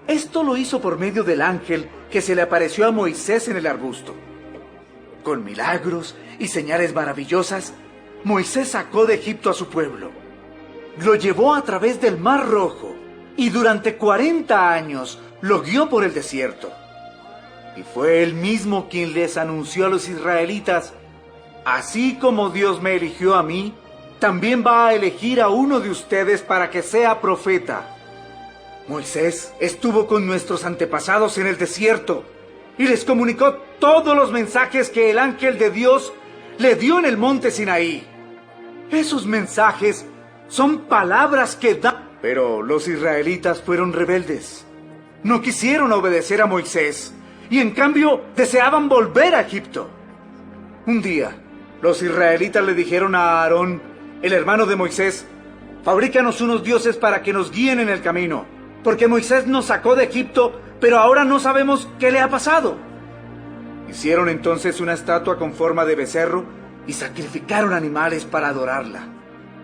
Esto lo hizo por medio del ángel que se le apareció a Moisés en el arbusto. Con milagros y señales maravillosas, Moisés sacó de Egipto a su pueblo. Lo llevó a través del Mar Rojo y durante 40 años lo guió por el desierto. Y fue él mismo quien les anunció a los israelitas: así como Dios me eligió a mí, también va a elegir a uno de ustedes para que sea profeta. Moisés estuvo con nuestros antepasados en el desierto y les comunicó todos los mensajes que el ángel de Dios le dio en el monte Sinaí. Esos mensajes son palabras que dan. Pero los israelitas fueron rebeldes. No quisieron obedecer a Moisés y en cambio deseaban volver a Egipto. Un día, los israelitas le dijeron a Aarón, el hermano de Moisés: fabrícanos unos dioses para que nos guíen en el camino, porque Moisés nos sacó de Egipto, pero ahora no sabemos qué le ha pasado. Hicieron entonces una estatua con forma de becerro y sacrificaron animales para adorarla.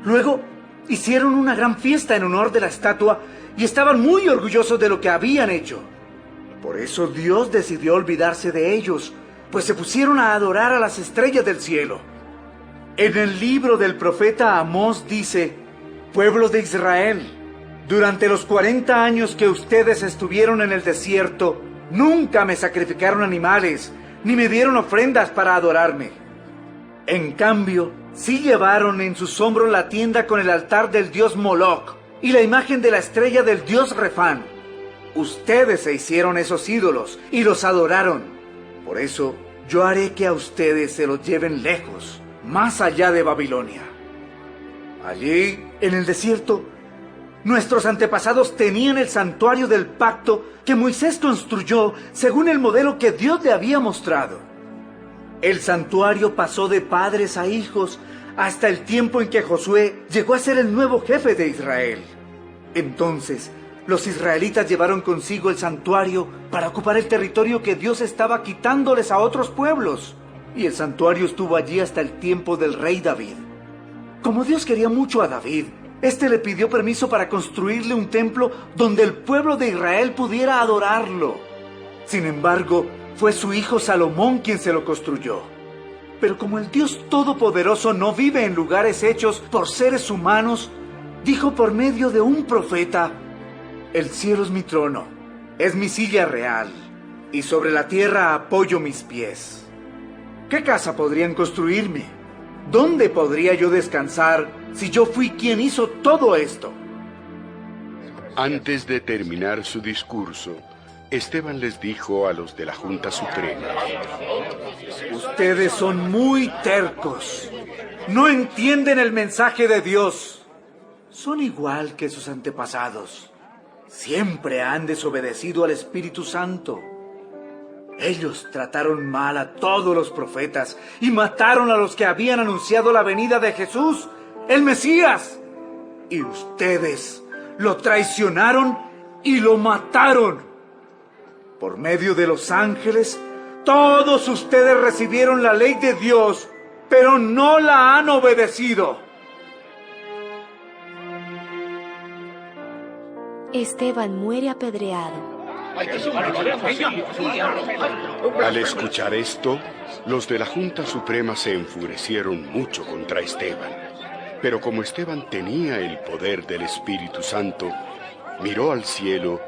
Luego hicieron una gran fiesta en honor de la estatua y estaban muy orgullosos de lo que habían hecho. Por eso Dios decidió olvidarse de ellos, pues se pusieron a adorar a las estrellas del cielo. En el libro del profeta Amós dice: pueblo de Israel, durante los 40 años que ustedes estuvieron en el desierto, nunca me sacrificaron animales, ni me dieron ofrendas para adorarme. En cambio, sí llevaron en sus hombros la tienda con el altar del dios Moloc, y la imagen de la estrella del dios Refán. Ustedes se hicieron esos ídolos y los adoraron. Por eso yo haré que a ustedes se los lleven lejos, más allá de Babilonia. Allí, en el desierto, nuestros antepasados tenían el santuario del pacto que Moisés construyó según el modelo que Dios le había mostrado. El santuario pasó de padres a hijos hasta el tiempo en que Josué llegó a ser el nuevo jefe de Israel. Entonces, los israelitas llevaron consigo el santuario para ocupar el territorio que Dios estaba quitándoles a otros pueblos. Y el santuario estuvo allí hasta el tiempo del rey David. Como Dios quería mucho a David, este le pidió permiso para construirle un templo donde el pueblo de Israel pudiera adorarlo. Sin embargo, fue su hijo Salomón quien se lo construyó. Pero como el Dios Todopoderoso no vive en lugares hechos por seres humanos, dijo por medio de un profeta: el cielo es mi trono, es mi silla real, y sobre la tierra apoyo mis pies. ¿Qué casa podrían construirme? ¿Dónde podría yo descansar si yo fui quien hizo todo esto? Antes de terminar su discurso, Esteban les dijo a los de la Junta Suprema: ustedes son muy tercos. No entienden el mensaje de Dios. Son igual que sus antepasados. Siempre han desobedecido al Espíritu Santo. Ellos trataron mal a todos los profetas y mataron a los que habían anunciado la venida de Jesús, el Mesías. Y ustedes lo traicionaron y lo mataron. Por medio de los ángeles, todos ustedes recibieron la ley de Dios, pero no la han obedecido. Esteban muere apedreado. Al escuchar esto, los de la Junta Suprema se enfurecieron mucho contra Esteban. Pero como Esteban tenía el poder del Espíritu Santo, miró al cielo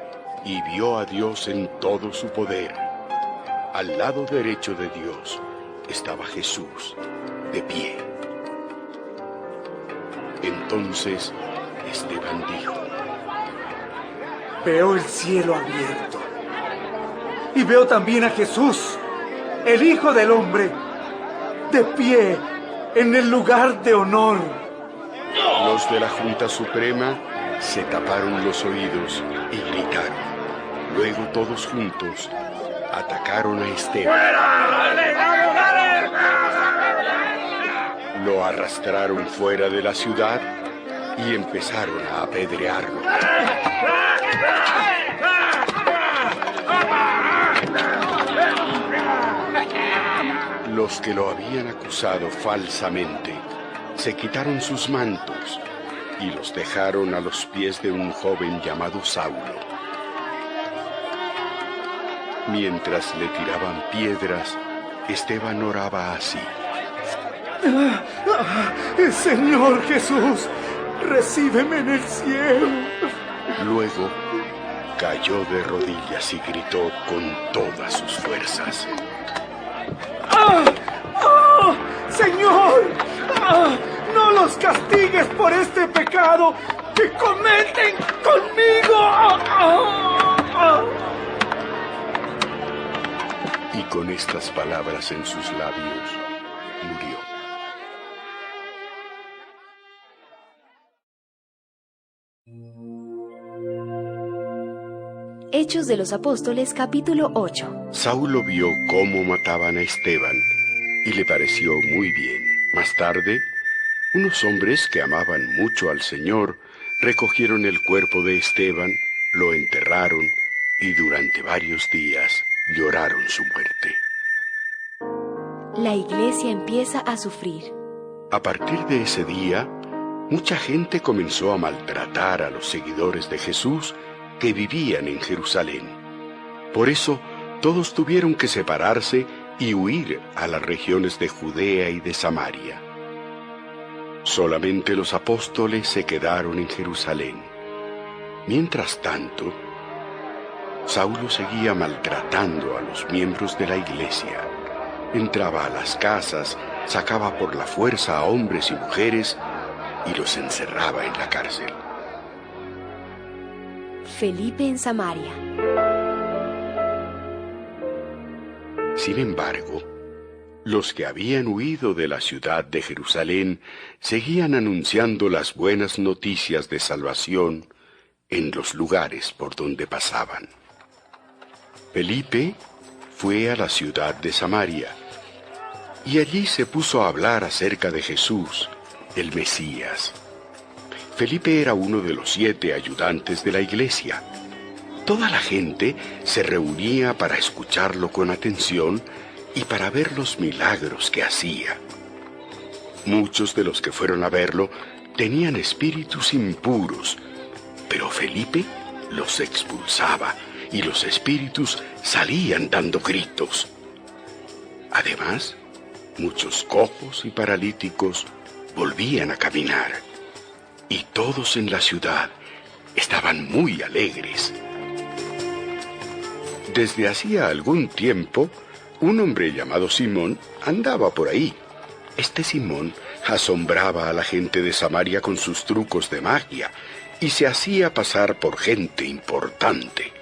y vio a Dios en todo su poder. Al lado derecho de Dios estaba Jesús, de pie. Entonces Esteban dijo: veo el cielo abierto y veo también a Jesús, el Hijo del Hombre, de pie en el lugar de honor. Los de la Junta Suprema se taparon los oídos y gritaron. Luego todos juntos atacaron a Esteban. Lo arrastraron fuera de la ciudad y empezaron a apedrearlo. Los que lo habían acusado falsamente se quitaron sus mantos y los dejaron a los pies de un joven llamado Saulo. Mientras le tiraban piedras, Esteban oraba así: Señor Jesús, recíbeme en el cielo. Luego cayó de rodillas y gritó con todas sus fuerzas: ¡Señor! ¡No los castigues por este pecado que cometen conmigo! Y con estas palabras en sus labios, murió. Hechos de los Apóstoles, capítulo 8. Saulo vio cómo mataban a Esteban y le pareció muy bien. Más tarde, unos hombres que amaban mucho al Señor recogieron el cuerpo de Esteban, lo enterraron y durante varios días lloraron su muerte. La iglesia empieza a sufrir. A partir de ese día, mucha gente comenzó a maltratar a los seguidores de Jesús que vivían en Jerusalén. Por eso, todos tuvieron que separarse y huir a las regiones de Judea y de Samaria. Solamente los apóstoles se quedaron en Jerusalén. Mientras tanto, Saulo seguía maltratando a los miembros de la iglesia. Entraba a las casas, sacaba por la fuerza a hombres y mujeres y los encerraba en la cárcel. Felipe en Samaria. Sin embargo, los que habían huido de la ciudad de Jerusalén seguían anunciando las buenas noticias de salvación en los lugares por donde pasaban. Felipe fue a la ciudad de Samaria y allí se puso a hablar acerca de Jesús, el Mesías. Felipe era uno de los 7 ayudantes de la iglesia. Toda la gente se reunía para escucharlo con atención y para ver los milagros que hacía. Muchos de los que fueron a verlo tenían espíritus impuros, pero Felipe los expulsaba y los espíritus salían dando gritos. Además, muchos cojos y paralíticos volvían a caminar, y todos en la ciudad estaban muy alegres. Desde hacía algún tiempo, un hombre llamado Simón andaba por ahí. Este Simón asombraba a la gente de Samaria con sus trucos de magia y se hacía pasar por gente importante.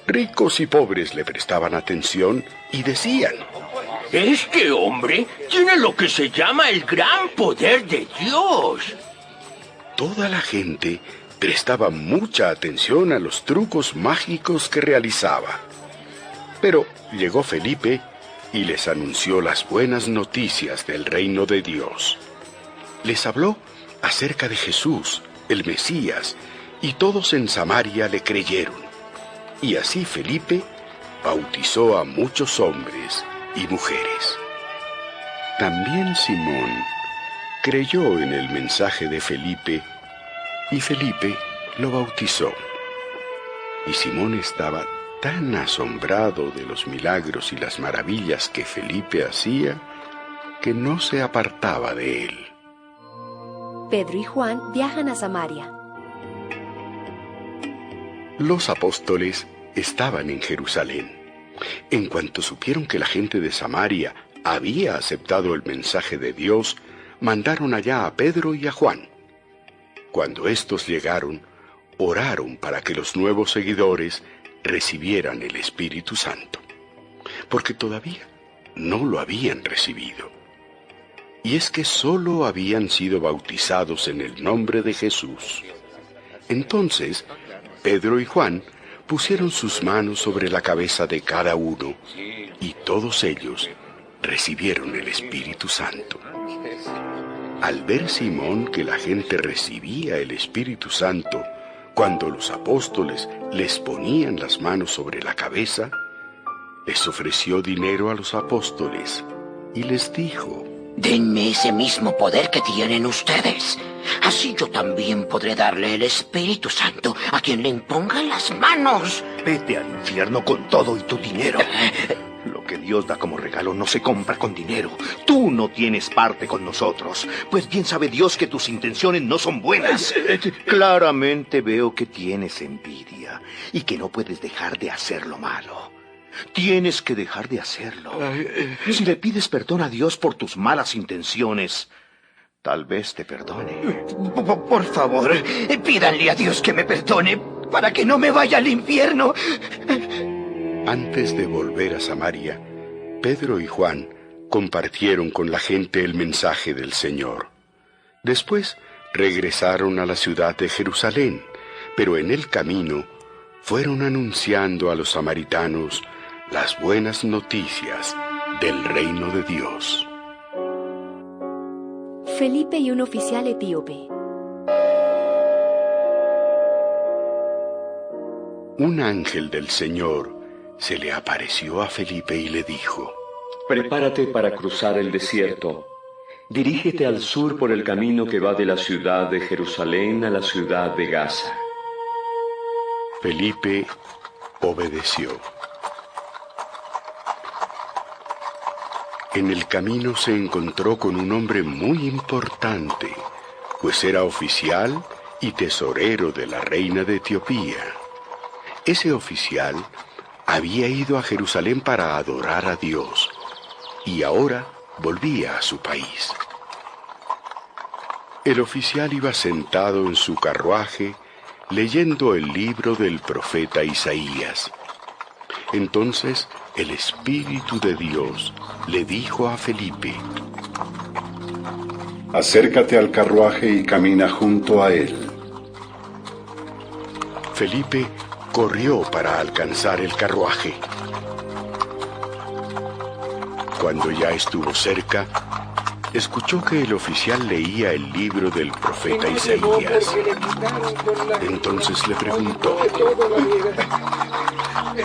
Ricos y pobres le prestaban atención y decían: Este hombre tiene lo que se llama el gran poder de Dios. Toda la gente prestaba mucha atención a los trucos mágicos que realizaba. Pero llegó Felipe y les anunció las buenas noticias del reino de Dios. Les habló acerca de Jesús, el Mesías, y todos en Samaria le creyeron. Y así Felipe bautizó a muchos hombres y mujeres. También Simón creyó en el mensaje de Felipe, y Felipe lo bautizó. Y Simón estaba tan asombrado de los milagros y las maravillas que Felipe hacía, que no se apartaba de él. Pedro y Juan viajan a Samaria. Los apóstoles estaban en Jerusalén. En cuanto supieron que la gente de Samaria había aceptado el mensaje de Dios, mandaron allá a Pedro y a Juan. Cuando estos llegaron, oraron para que los nuevos seguidores recibieran el Espíritu Santo, porque todavía no lo habían recibido. Y es que solo habían sido bautizados en el nombre de Jesús. Entonces, Pedro y Juan pusieron sus manos sobre la cabeza de cada uno, y todos ellos recibieron el Espíritu Santo. Al ver Simón que la gente recibía el Espíritu Santo cuando los apóstoles les ponían las manos sobre la cabeza, les ofreció dinero a los apóstoles y les dijo: Denme ese mismo poder que tienen ustedes. Así yo también podré darle el Espíritu Santo a quien le impongan las manos. Vete al infierno con todo y tu dinero. Lo que Dios da como regalo no se compra con dinero. Tú no tienes parte con nosotros, pues bien sabe Dios que tus intenciones no son buenas. Claramente veo que tienes envidia y que no puedes dejar de hacer lo malo. Tienes que dejar de hacerlo. Si le pides perdón a Dios por tus malas intenciones, tal vez te perdone. Por favor, pídanle a Dios que me perdone para que no me vaya al infierno. Antes de volver a Samaria, Pedro y Juan compartieron con la gente el mensaje del Señor. Después regresaron a la ciudad de Jerusalén, pero en el camino fueron anunciando a los samaritanos las buenas noticias del reino de Dios. Felipe y un oficial etíope. Un ángel del Señor se le apareció a Felipe y le dijo: Prepárate para cruzar el desierto. Dirígete al sur por el camino que va de la ciudad de Jerusalén a la ciudad de Gaza. Felipe obedeció. En el camino se encontró con un hombre muy importante, pues era oficial y tesorero de la reina de Etiopía. Ese oficial había ido a Jerusalén para adorar a Dios y ahora volvía a su país. El oficial iba sentado en su carruaje leyendo el libro del profeta Isaías. Entonces el Espíritu de Dios le dijo a Felipe: acércate al carruaje y camina junto a él. Felipe corrió para alcanzar el carruaje. Cuando ya estuvo cerca, escuchó que el oficial leía el libro del profeta Isaías. Entonces le preguntó: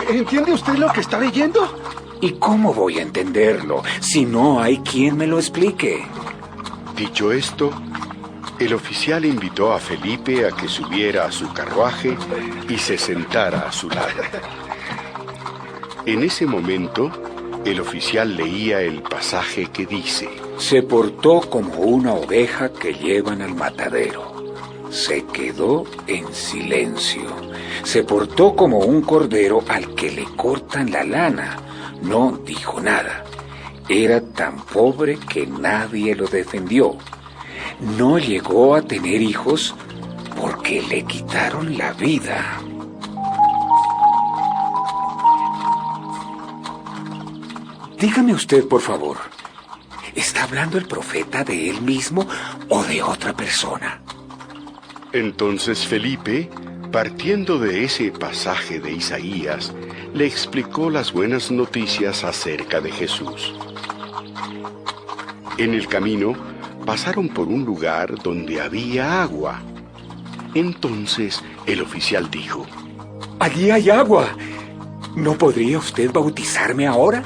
¿entiende usted lo que está leyendo? ¿Y cómo voy a entenderlo si no hay quien me lo explique? Dicho esto, el oficial invitó a Felipe a que subiera a su carruaje y se sentara a su lado. En ese momento, el oficial leía el pasaje que dice: se portó como una oveja que llevan al matadero. Se quedó en silencio. Se portó como un cordero al que le cortan la lana. No dijo nada. Era tan pobre que nadie lo defendió. No llegó a tener hijos porque le quitaron la vida. Dígame usted, por favor, ¿está hablando el profeta de él mismo o de otra persona? Entonces Felipe, partiendo de ese pasaje de Isaías, le explicó las buenas noticias acerca de Jesús. En el camino, pasaron por un lugar donde había agua. Entonces el oficial dijo: allí hay agua. ¿No podría usted bautizarme ahora?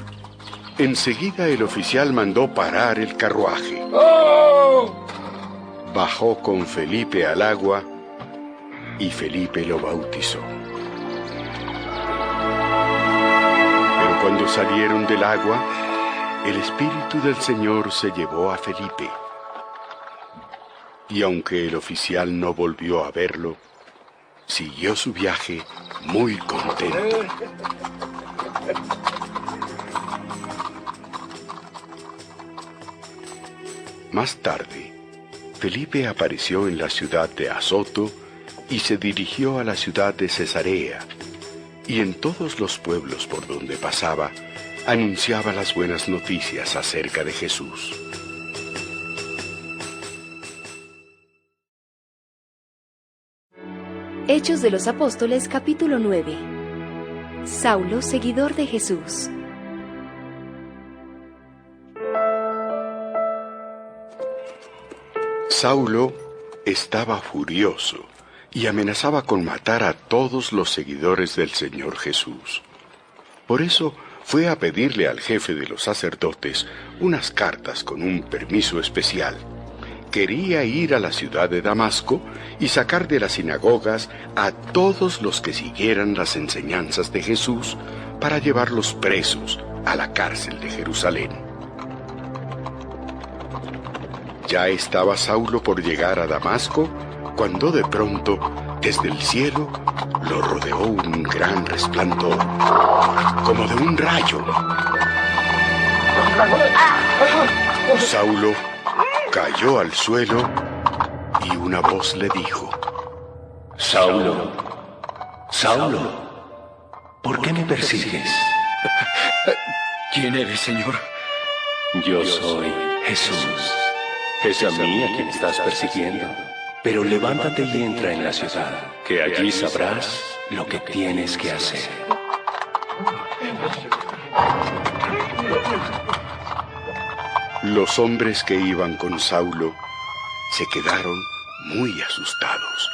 Enseguida el oficial mandó parar el carruaje. Bajó con Felipe al agua y Felipe lo bautizó. Pero cuando salieron del agua, el Espíritu del Señor se llevó a Felipe. Y aunque el oficial no volvió a verlo, siguió su viaje muy contento. Más tarde, Felipe apareció en la ciudad de Azoto y se dirigió a la ciudad de Cesarea, y en todos los pueblos por donde pasaba, anunciaba las buenas noticias acerca de Jesús. Hechos de los Apóstoles, capítulo 9. Saulo, seguidor de Jesús. Saulo estaba furioso y amenazaba con matar a todos los seguidores del Señor Jesús. Por eso fue a pedirle al jefe de los sacerdotes unas cartas con un permiso especial. Quería ir a la ciudad de Damasco y sacar de las sinagogas a todos los que siguieran las enseñanzas de Jesús para llevarlos presos a la cárcel de Jerusalén. Ya estaba Saulo por llegar a Damasco, cuando de pronto, desde el cielo, lo rodeó un gran resplandor, como de un rayo. Saulo cayó al suelo y una voz le dijo: Saulo, Saulo, ¿por qué me persigues? ¿Quién eres, Señor? Yo soy Jesús. Es a mí a quien estás persiguiendo. Pero levántate y entra en la ciudad, que allí sabrás lo que tienes que hacer. Los hombres que iban con Saulo se quedaron muy asustados,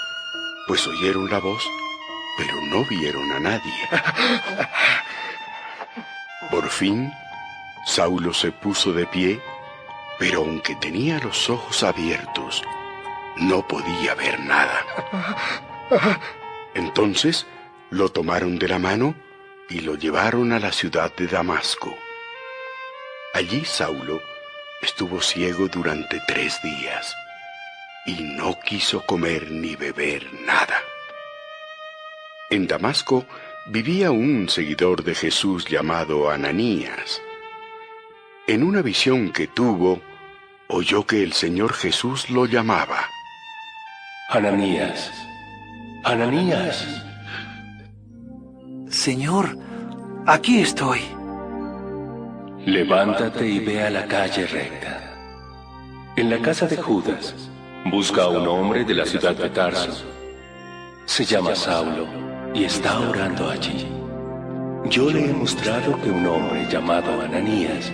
pues oyeron la voz, pero no vieron a nadie. Por fin, Saulo se puso de pie, pero aunque tenía los ojos abiertos, no podía ver nada. Entonces lo tomaron de la mano y lo llevaron a la ciudad de Damasco. Allí Saulo estuvo ciego durante 3 días y no quiso comer ni beber nada. En Damasco vivía un seguidor de Jesús llamado Ananías. En una visión que tuvo, oyó que el Señor Jesús lo llamaba. Ananías. Ananías. Señor, aquí estoy. Levántate y ve a la calle recta. En la casa de Judas, busca a un hombre de la ciudad de Tarso. Se llama Saulo y está orando allí. Yo le he mostrado que un hombre llamado Ananías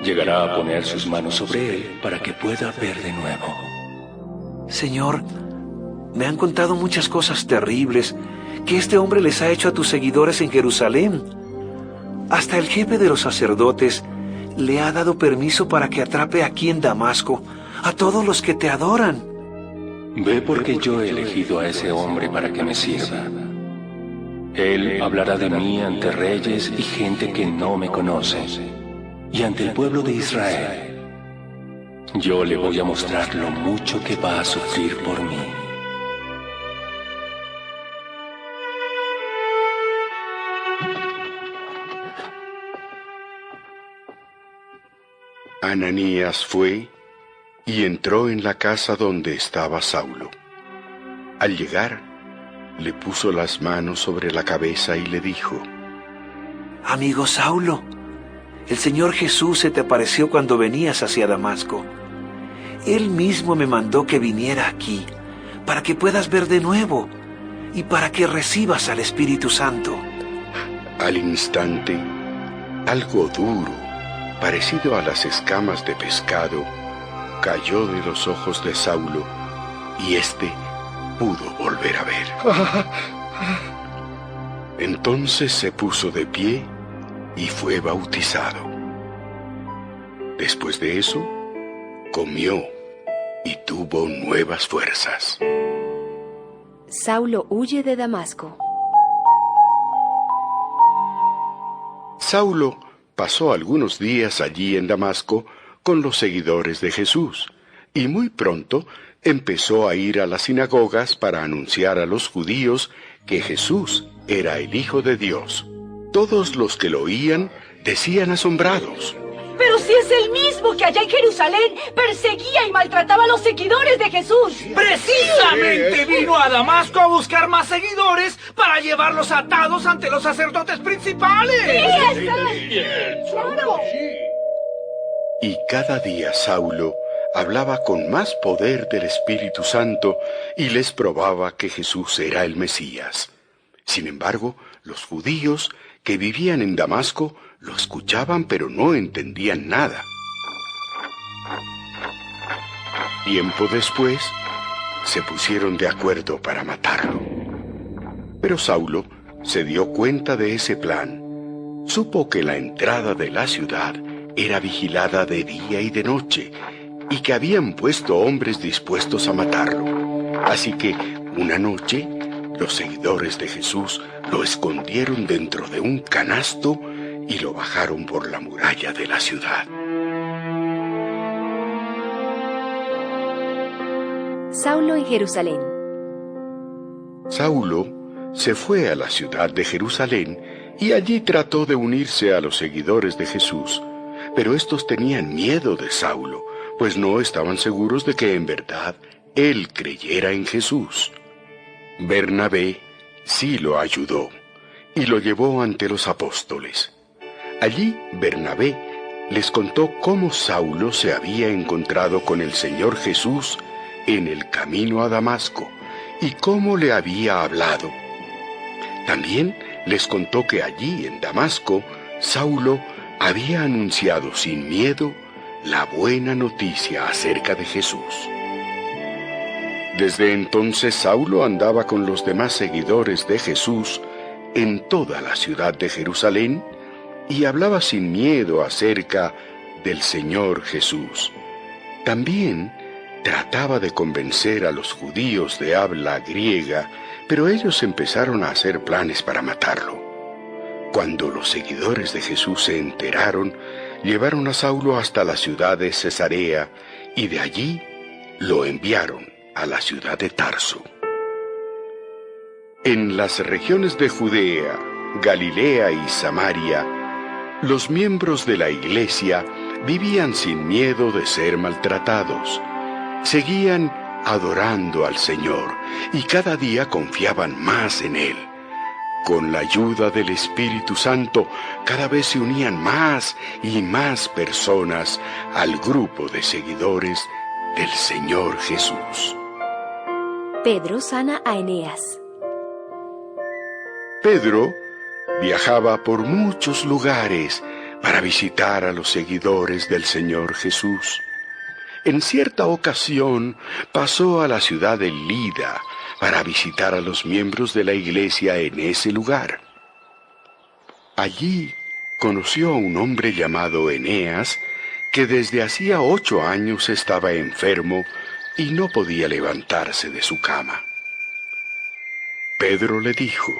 llegará a poner sus manos sobre él para que pueda ver de nuevo. Señor, me han contado muchas cosas terribles que este hombre les ha hecho a tus seguidores en Jerusalén. Hasta el jefe de los sacerdotes le ha dado permiso para que atrape aquí en Damasco a todos los que te adoran. Ve porque yo he elegido a ese hombre para que me sirva. Él hablará de mí ante reyes y gente que no me conoce, y ante el pueblo de Israel. Yo le voy a mostrar lo mucho que va a sufrir por mí. Ananías fue y entró en la casa donde estaba Saulo. Al llegar, le puso las manos sobre la cabeza y le dijo: Amigo Saulo, el Señor Jesús se te apareció cuando venías hacia Damasco. Él mismo me mandó que viniera aquí, para que puedas ver de nuevo y para que recibas al Espíritu Santo. Al instante, algo duro, parecido a las escamas de pescado, cayó de los ojos de Saulo, y éste pudo volver a ver. Entonces se puso de pie y fue bautizado. Después de eso, comió y tuvo nuevas fuerzas. Saulo huye de Damasco. Saulo pasó algunos días allí en Damasco con los seguidores de Jesús, y muy pronto empezó a ir a las sinagogas para anunciar a los judíos que Jesús era el Hijo de Dios. Todos los que lo oían decían asombrados: Pero si es el mismo que allá en Jerusalén perseguía y maltrataba a los seguidores de Jesús. Precisamente vino a Damasco a buscar más seguidores para llevarlos atados ante los sacerdotes principales. Y cada día Saulo hablaba con más poder del Espíritu Santo y les probaba que Jesús era el Mesías. Sin embargo, los judíos que vivían en Damasco lo escuchaban pero no entendían nada. Tiempo después, se pusieron de acuerdo para matarlo. Pero Saulo se dio cuenta de ese plan. Supo que la entrada de la ciudad era vigilada de día y de noche, y que habían puesto hombres dispuestos a matarlo. Así que, una noche, los seguidores de Jesús lo escondieron dentro de un canasto y lo bajaron por la muralla de la ciudad. Saulo en Jerusalén. Saulo se fue a la ciudad de Jerusalén y allí trató de unirse a los seguidores de Jesús, pero estos tenían miedo de Saulo, pues no estaban seguros de que en verdad él creyera en Jesús. Bernabé sí lo ayudó y lo llevó ante los apóstoles. Allí Bernabé les contó cómo Saulo se había encontrado con el Señor Jesús en el camino a Damasco y cómo le había hablado. También les contó que allí en Damasco Saulo había anunciado sin miedo la buena noticia acerca de Jesús. Desde entonces Saulo andaba con los demás seguidores de Jesús en toda la ciudad de Jerusalén y hablaba sin miedo acerca del Señor Jesús. También trataba de convencer a los judíos de habla griega, pero ellos empezaron a hacer planes para matarlo. Cuando los seguidores de Jesús se enteraron, llevaron a Saulo hasta la ciudad de Cesarea y de allí lo enviaron a la ciudad de Tarso. En las regiones de Judea, Galilea y Samaria, los miembros de la iglesia vivían sin miedo de ser maltratados. Seguían adorando al Señor, y cada día confiaban más en Él. Con la ayuda del Espíritu Santo, cada vez se unían más y más personas al grupo de seguidores del Señor Jesús. Pedro sana a Eneas. Pedro viajaba por muchos lugares para visitar a los seguidores del Señor Jesús. En cierta ocasión pasó a la ciudad de Lida para visitar a los miembros de la iglesia en ese lugar. Allí conoció a un hombre llamado Eneas, que desde hacía 8 años estaba enfermo y no podía levantarse de su cama. Pedro le dijo: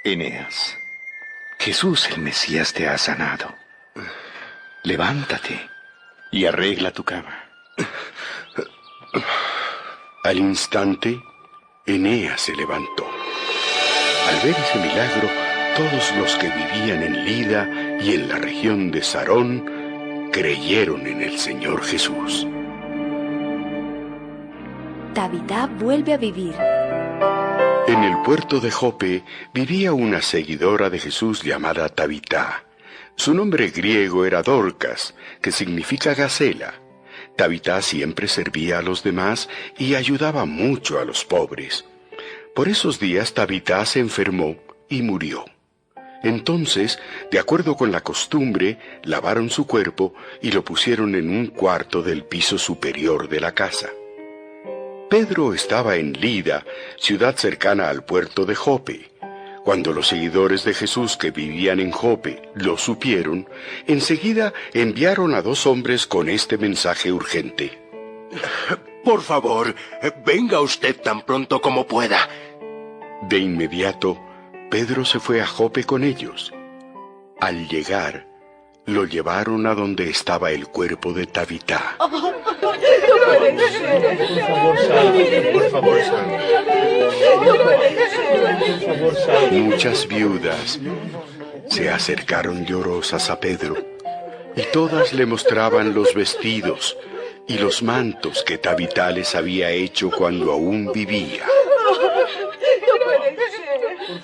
Eneas, Jesús el Mesías te ha sanado. Levántate y arregla tu cama. Al instante, Eneas se levantó. Al ver ese milagro, todos los que vivían en Lida y en la región de Sarón creyeron en el Señor Jesús. Tabitá vuelve a vivir. En el puerto de Jope vivía una seguidora de Jesús llamada Tabitá. Su nombre griego era Dorcas, que significa gacela. Tabitá siempre servía a los demás y ayudaba mucho a los pobres. Por esos días Tabitá se enfermó y murió. Entonces, de acuerdo con la costumbre, lavaron su cuerpo y lo pusieron en un cuarto del piso superior de la casa. Pedro estaba en Lida, ciudad cercana al puerto de Jope. Cuando los seguidores de Jesús que vivían en Jope lo supieron, enseguida enviaron a 2 hombres con este mensaje urgente. Por favor, venga usted tan pronto como pueda. De inmediato, Pedro se fue a Jope con ellos. Al llegar, lo llevaron a donde estaba el cuerpo de Tabitá. Por favor, Muchas viudas se acercaron llorosas a Pedro, y todas le mostraban los vestidos y los mantos que Tabitá les había hecho cuando aún vivía. Por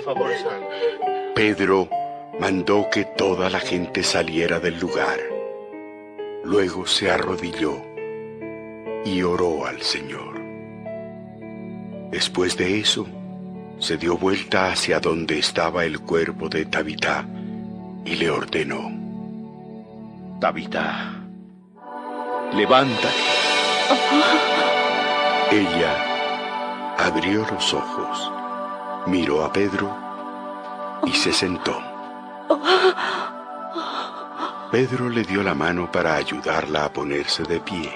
favor, salga. Pedro mandó que toda la gente saliera del lugar. Luego se arrodilló y oró al Señor. Después de eso, se dio vuelta hacia donde estaba el cuerpo de Tabitá y le ordenó: Tabitá, levántate. Ella abrió los ojos, miró a Pedro y se sentó. Pedro le dio la mano para ayudarla a ponerse de pie.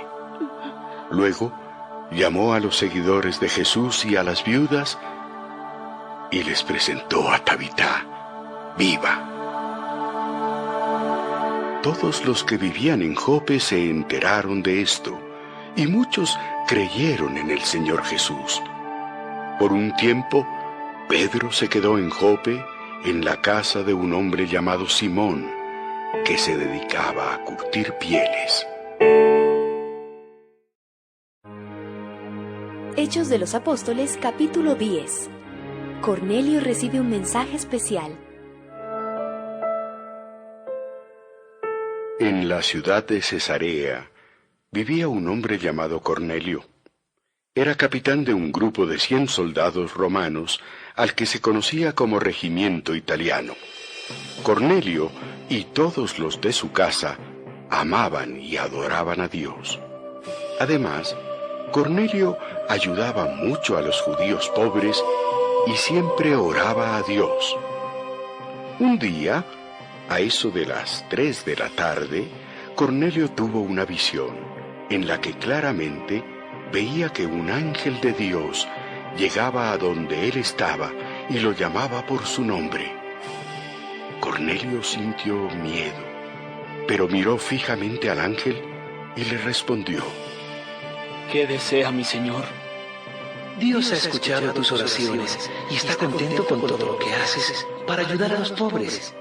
Luego llamó a los seguidores de Jesús y a las viudas y les presentó a Tabitá, viva. Todos los que vivían en Jope se enteraron de esto, y muchos creyeron en el Señor Jesús. Por un tiempo, Pedro se quedó en Jope, en la casa de un hombre llamado Simón, que se dedicaba a curtir pieles. Hechos de los Apóstoles, capítulo 10. Cornelio recibe un mensaje especial. En la ciudad de Cesarea vivía un hombre llamado Cornelio. Era capitán de un grupo de 100 soldados romanos al que se conocía como Regimiento Italiano. Cornelio y todos los de su casa amaban y adoraban a Dios. Además, Cornelio ayudaba mucho a los judíos pobres y siempre oraba a Dios. Un día, a eso de las 3 de la tarde, Cornelio tuvo una visión en la que claramente veía que un ángel de Dios llegaba a donde él estaba y lo llamaba por su nombre. Cornelio sintió miedo, pero miró fijamente al ángel y le respondió: ¿Qué desea mi Señor? Dios ha escuchado tus oraciones y está contento con todo lo que haces para ayudar a los pobres.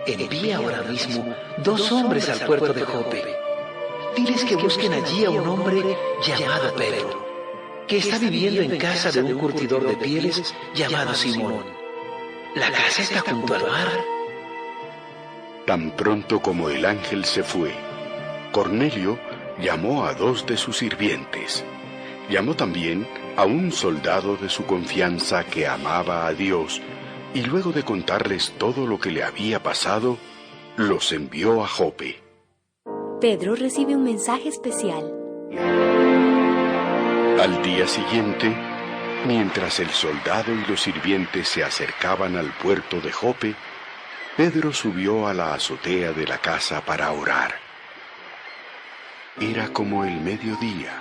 Envía ahora mismo 2 hombres al puerto de Jope. diles que busquen allí a un hombre llamado Pedro, que está viviendo en casa de un curtidor de pieles llamado Simón. La casa está junto al mar. Tan pronto como el ángel se fue, Cornelio llamó a 2 de sus sirvientes. Llamó también a un soldado de su confianza que amaba a Dios, y luego de contarles todo lo que le había pasado, los envió a Jope. Pedro recibe un mensaje especial. Al día siguiente, mientras el soldado y los sirvientes se acercaban al puerto de Jope, Pedro subió a la azotea de la casa para orar. Era como el mediodía.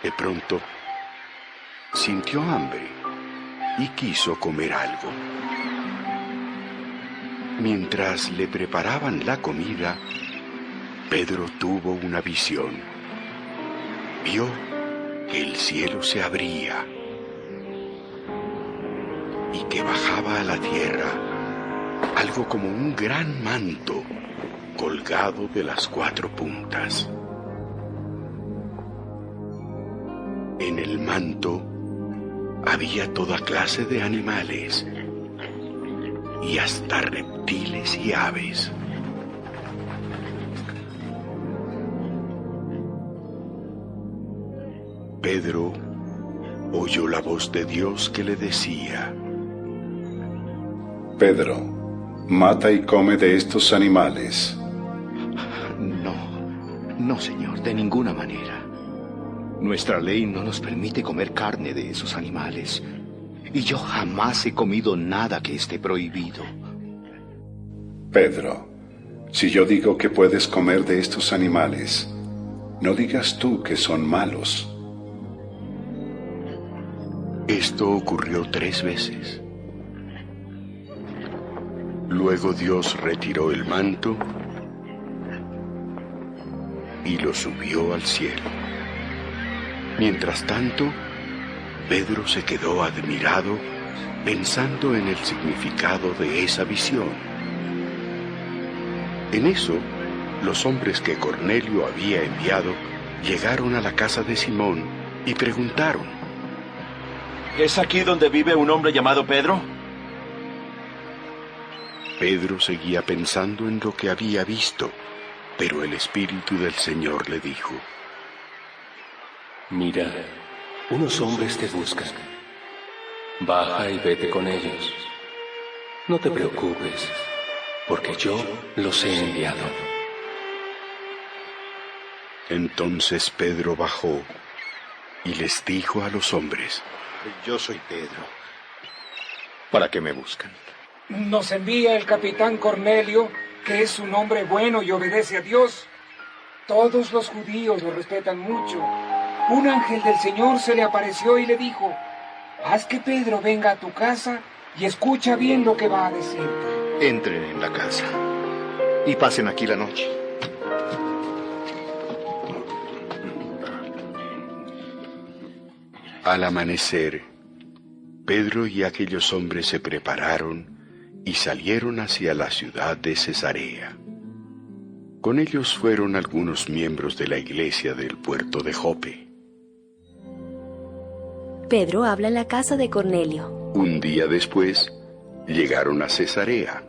De pronto, sintió hambre y quiso comer algo. Mientras le preparaban la comida, Pedro tuvo una visión. Vio que el cielo se abría y que bajaba a la tierra algo como un gran manto colgado de las 4 puntas. En el manto había toda clase de animales y hasta reptiles y aves. Pedro oyó la voz de Dios que le decía: Pedro, mata y come de estos animales. No, Señor, de ninguna manera. Nuestra ley no nos permite comer carne de esos animales. Y yo jamás he comido nada que esté prohibido. Pedro, si yo digo que puedes comer de estos animales, no digas tú que son malos. Esto ocurrió 3 veces. Luego Dios retiró el manto y lo subió al cielo. Mientras tanto, Pedro se quedó admirado pensando en el significado de esa visión. En eso, los hombres que Cornelio había enviado llegaron a la casa de Simón y preguntaron: ¿Es aquí donde vive un hombre llamado Pedro? Pedro seguía pensando en lo que había visto, pero el Espíritu del Señor le dijo: Mira, unos hombres te buscan. Baja y vete con ellos. No te preocupes, porque yo los he enviado. Entonces Pedro bajó y les dijo a los hombres: Yo soy Pedro. ¿Para qué me buscan? Nos envía el capitán Cornelio, que es un hombre bueno y obedece a Dios. Todos los judíos lo respetan mucho. Un ángel del Señor se le apareció y le dijo: haz que Pedro venga a tu casa y escucha bien lo que va a decirte. Entren en la casa y pasen aquí la noche. Al amanecer, Pedro y aquellos hombres se prepararon y salieron hacia la ciudad de Cesarea. Con ellos fueron algunos miembros de la iglesia del puerto de Jope. Pedro habla en la casa de Cornelio. Un día después, llegaron a Cesarea.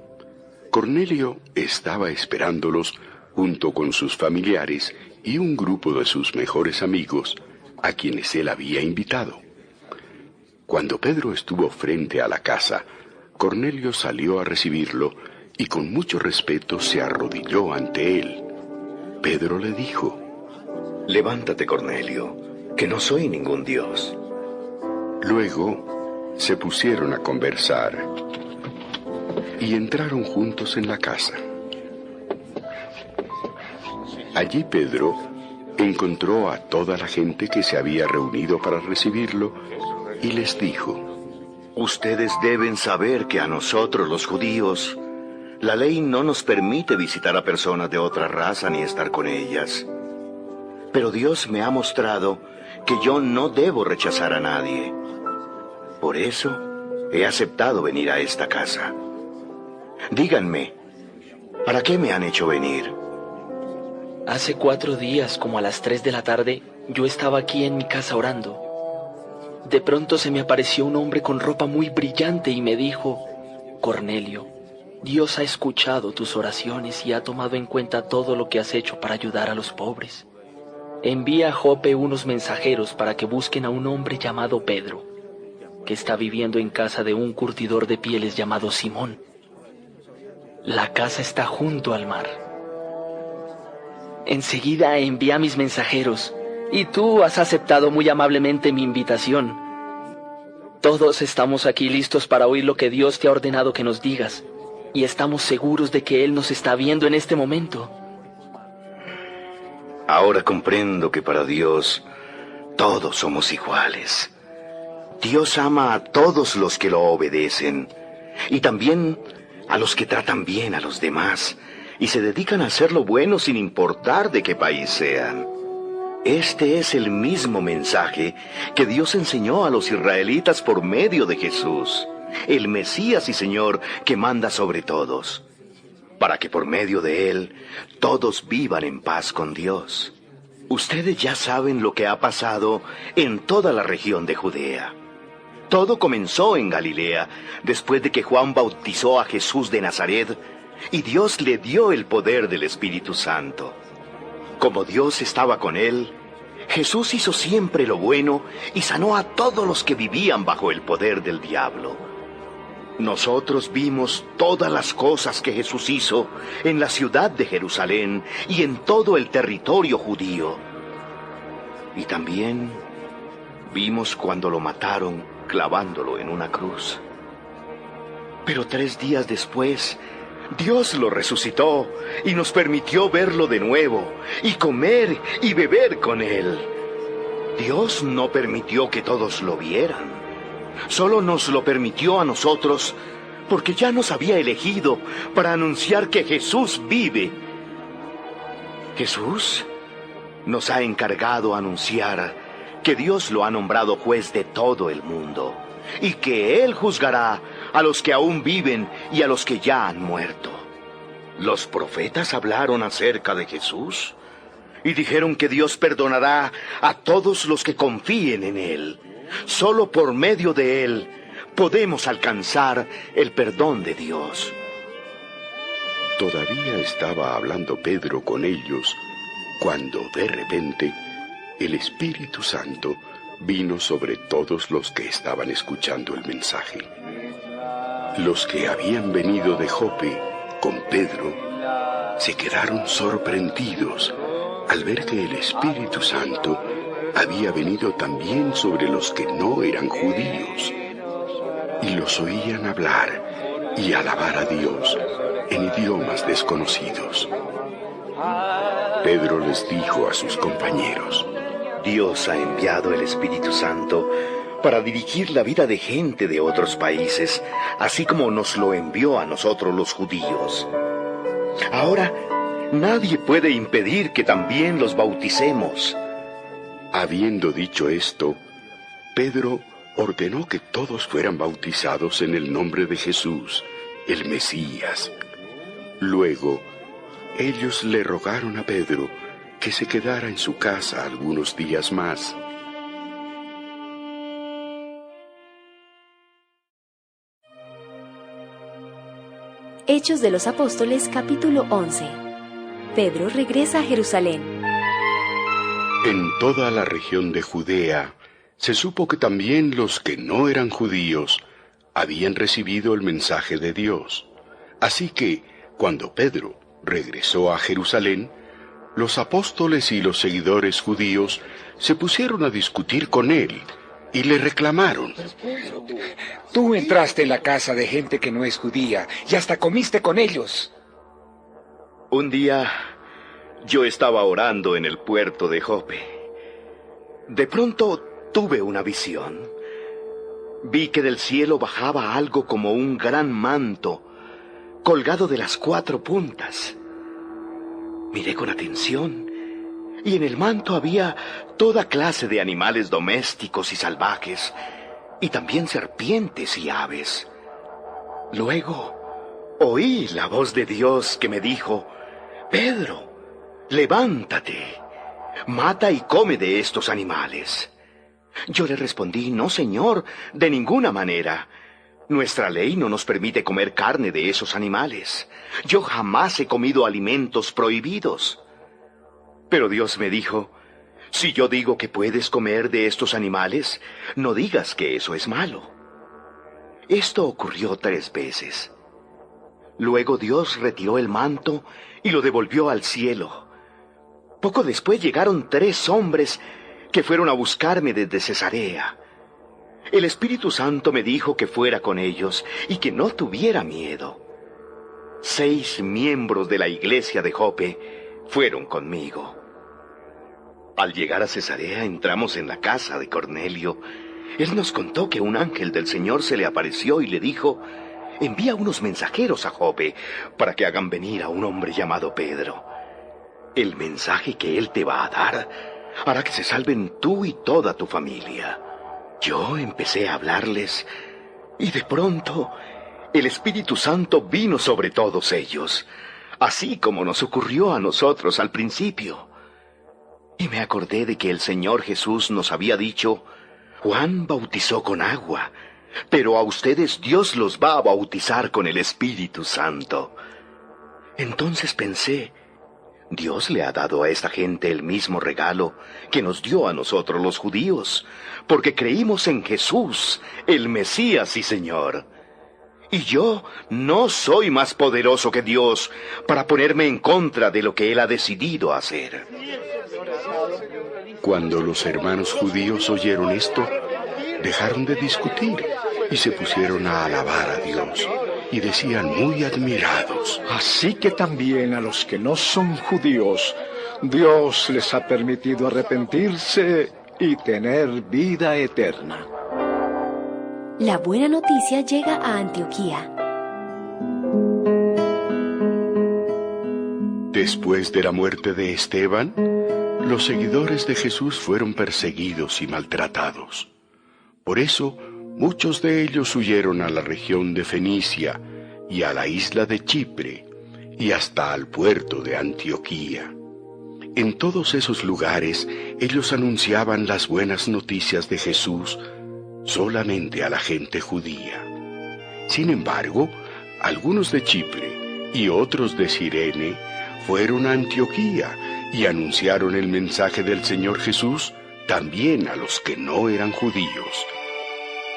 Cornelio estaba esperándolos junto con sus familiares y un grupo de sus mejores amigos, a quienes él había invitado. Cuando Pedro estuvo frente a la casa, Cornelio salió a recibirlo y con mucho respeto se arrodilló ante él. Pedro le dijo: Levántate, Cornelio, que no soy ningún dios. Luego se pusieron a conversar y entraron juntos en la casa. Allí Pedro encontró a toda la gente que se había reunido para recibirlo y les dijo: Ustedes deben saber que a nosotros los judíos, la ley no nos permite visitar a personas de otra raza ni estar con ellas. Pero Dios me ha mostrado que yo no debo rechazar a nadie. Por eso he aceptado venir a esta casa. Díganme, ¿para qué me han hecho venir? Hace 4 días, como a las 3 de la tarde, yo estaba aquí en mi casa orando. De pronto se me apareció un hombre con ropa muy brillante y me dijo: Cornelio, Dios ha escuchado tus oraciones y ha tomado en cuenta todo lo que has hecho para ayudar a los pobres. Envía a Jope unos mensajeros para que busquen a un hombre llamado Pedro, que está viviendo en casa de un curtidor de pieles llamado Simón. La casa está junto al mar. Enseguida envié a mis mensajeros, y tú has aceptado muy amablemente mi invitación. Todos estamos aquí listos para oír lo que Dios te ha ordenado que nos digas, y estamos seguros de que Él nos está viendo en este momento. Ahora comprendo que para Dios todos somos iguales. Dios ama a todos los que lo obedecen, y también a los que tratan bien a los demás, y se dedican a hacer lo bueno sin importar de qué país sean. Este es el mismo mensaje que Dios enseñó a los israelitas por medio de Jesús, el Mesías y Señor que manda sobre todos, para que por medio de Él todos vivan en paz con Dios. Ustedes ya saben lo que ha pasado en toda la región de Judea. Todo comenzó en Galilea, después de que Juan bautizó a Jesús de Nazaret, y Dios le dio el poder del Espíritu Santo. Como Dios estaba con él, Jesús hizo siempre lo bueno y sanó a todos los que vivían bajo el poder del diablo. Nosotros vimos todas las cosas que Jesús hizo en la ciudad de Jerusalén y en todo el territorio judío. Y también vimos cuando lo mataron clavándolo en una cruz. Pero 3 días después, Dios lo resucitó y nos permitió verlo de nuevo y comer y beber con él. Dios no permitió que todos lo vieran. Solo nos lo permitió a nosotros porque ya nos había elegido para anunciar que Jesús vive. Jesús nos ha encargado anunciar que Dios lo ha nombrado juez de todo el mundo y que Él juzgará a los que aún viven y a los que ya han muerto. Los profetas hablaron acerca de Jesús y dijeron que Dios perdonará a todos los que confíen en Él. Solo por medio de Él podemos alcanzar el perdón de Dios. Todavía estaba hablando Pedro con ellos, cuando de repente el Espíritu Santo vino sobre todos los que estaban escuchando el mensaje. Los que habían venido de Jope con Pedro se quedaron sorprendidos al ver que el Espíritu Santo había venido también sobre los que no eran judíos, y los oían hablar y alabar a Dios en idiomas desconocidos. Pedro les dijo a sus compañeros: Dios ha enviado el Espíritu Santo para dirigir la vida de gente de otros países, así como nos lo envió a nosotros los judíos. Ahora, nadie puede impedir que también los bauticemos. Habiendo dicho esto, Pedro ordenó que todos fueran bautizados en el nombre de Jesús, el Mesías. Luego, ellos le rogaron a Pedro que se quedara en su casa algunos días más. Hechos de los Apóstoles, capítulo 11. Pedro regresa a Jerusalén. En toda la región de Judea se supo que también los que no eran judíos habían recibido el mensaje de Dios. Así que, cuando Pedro regresó a Jerusalén, los apóstoles y los seguidores judíos se pusieron a discutir con él y le reclamaron: Tú entraste en la casa de gente que no es judía y hasta comiste con ellos. Un día yo estaba orando en el puerto de Jope. De pronto tuve una visión. Vi que del cielo bajaba algo como un gran manto, colgado de las 4 puntas. Miré con atención, y en el manto había toda clase de animales domésticos y salvajes, y también serpientes y aves. Luego oí la voz de Dios que me dijo: Pedro, levántate, mata y come de estos animales. Yo le respondí, no, Señor, de ninguna manera. Nuestra ley no nos permite comer carne de esos animales. Yo jamás he comido alimentos prohibidos. Pero Dios me dijo, si yo digo que puedes comer de estos animales, no digas que eso es malo. Esto ocurrió 3 veces. Luego Dios retiró el manto y lo devolvió al cielo. Poco después llegaron 3 hombres que fueron a buscarme desde Cesarea. El Espíritu Santo me dijo que fuera con ellos y que no tuviera miedo. 6 miembros de la iglesia de Jope fueron conmigo. Al llegar a Cesarea entramos en la casa de Cornelio. Él nos contó que un ángel del Señor se le apareció y le dijo, envía unos mensajeros a Jope para que hagan venir a un hombre llamado Pedro. El mensaje que él te va a dar hará que se salven tú y toda tu familia. Yo empecé a hablarles y de pronto el Espíritu Santo vino sobre todos ellos, así como nos ocurrió a nosotros al principio. Y me acordé de que el Señor Jesús nos había dicho, Juan bautizó con agua, pero a ustedes Dios los va a bautizar con el Espíritu Santo. Entonces pensé, Dios le ha dado a esta gente el mismo regalo que nos dio a nosotros los judíos, porque creímos en Jesús, el Mesías y Señor. Y yo no soy más poderoso que Dios para ponerme en contra de lo que Él ha decidido hacer. Cuando los hermanos judíos oyeron esto, dejaron de discutir y se pusieron a alabar a Dios. Y decían muy admirados, así que también a los que no son judíos, Dios les ha permitido arrepentirse y tener vida eterna. La buena noticia llega a Antioquía. Después de la muerte de Esteban, los seguidores de Jesús fueron perseguidos y maltratados. Por eso, muchos de ellos huyeron a la región de Fenicia y a la isla de Chipre y hasta al puerto de Antioquía. En todos esos lugares ellos anunciaban las buenas noticias de Jesús solamente a la gente judía. Sin embargo, algunos de Chipre y otros de Cirene fueron a Antioquía y anunciaron el mensaje del Señor Jesús también a los que no eran judíos.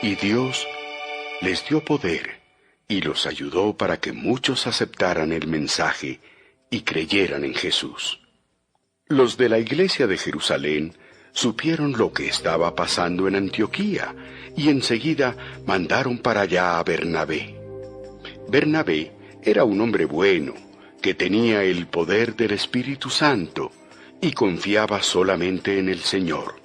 Y Dios les dio poder y los ayudó para que muchos aceptaran el mensaje y creyeran en Jesús. Los de la iglesia de Jerusalén supieron lo que estaba pasando en Antioquía y enseguida mandaron para allá a Bernabé. Bernabé era un hombre bueno, que tenía el poder del Espíritu Santo y confiaba solamente en el Señor.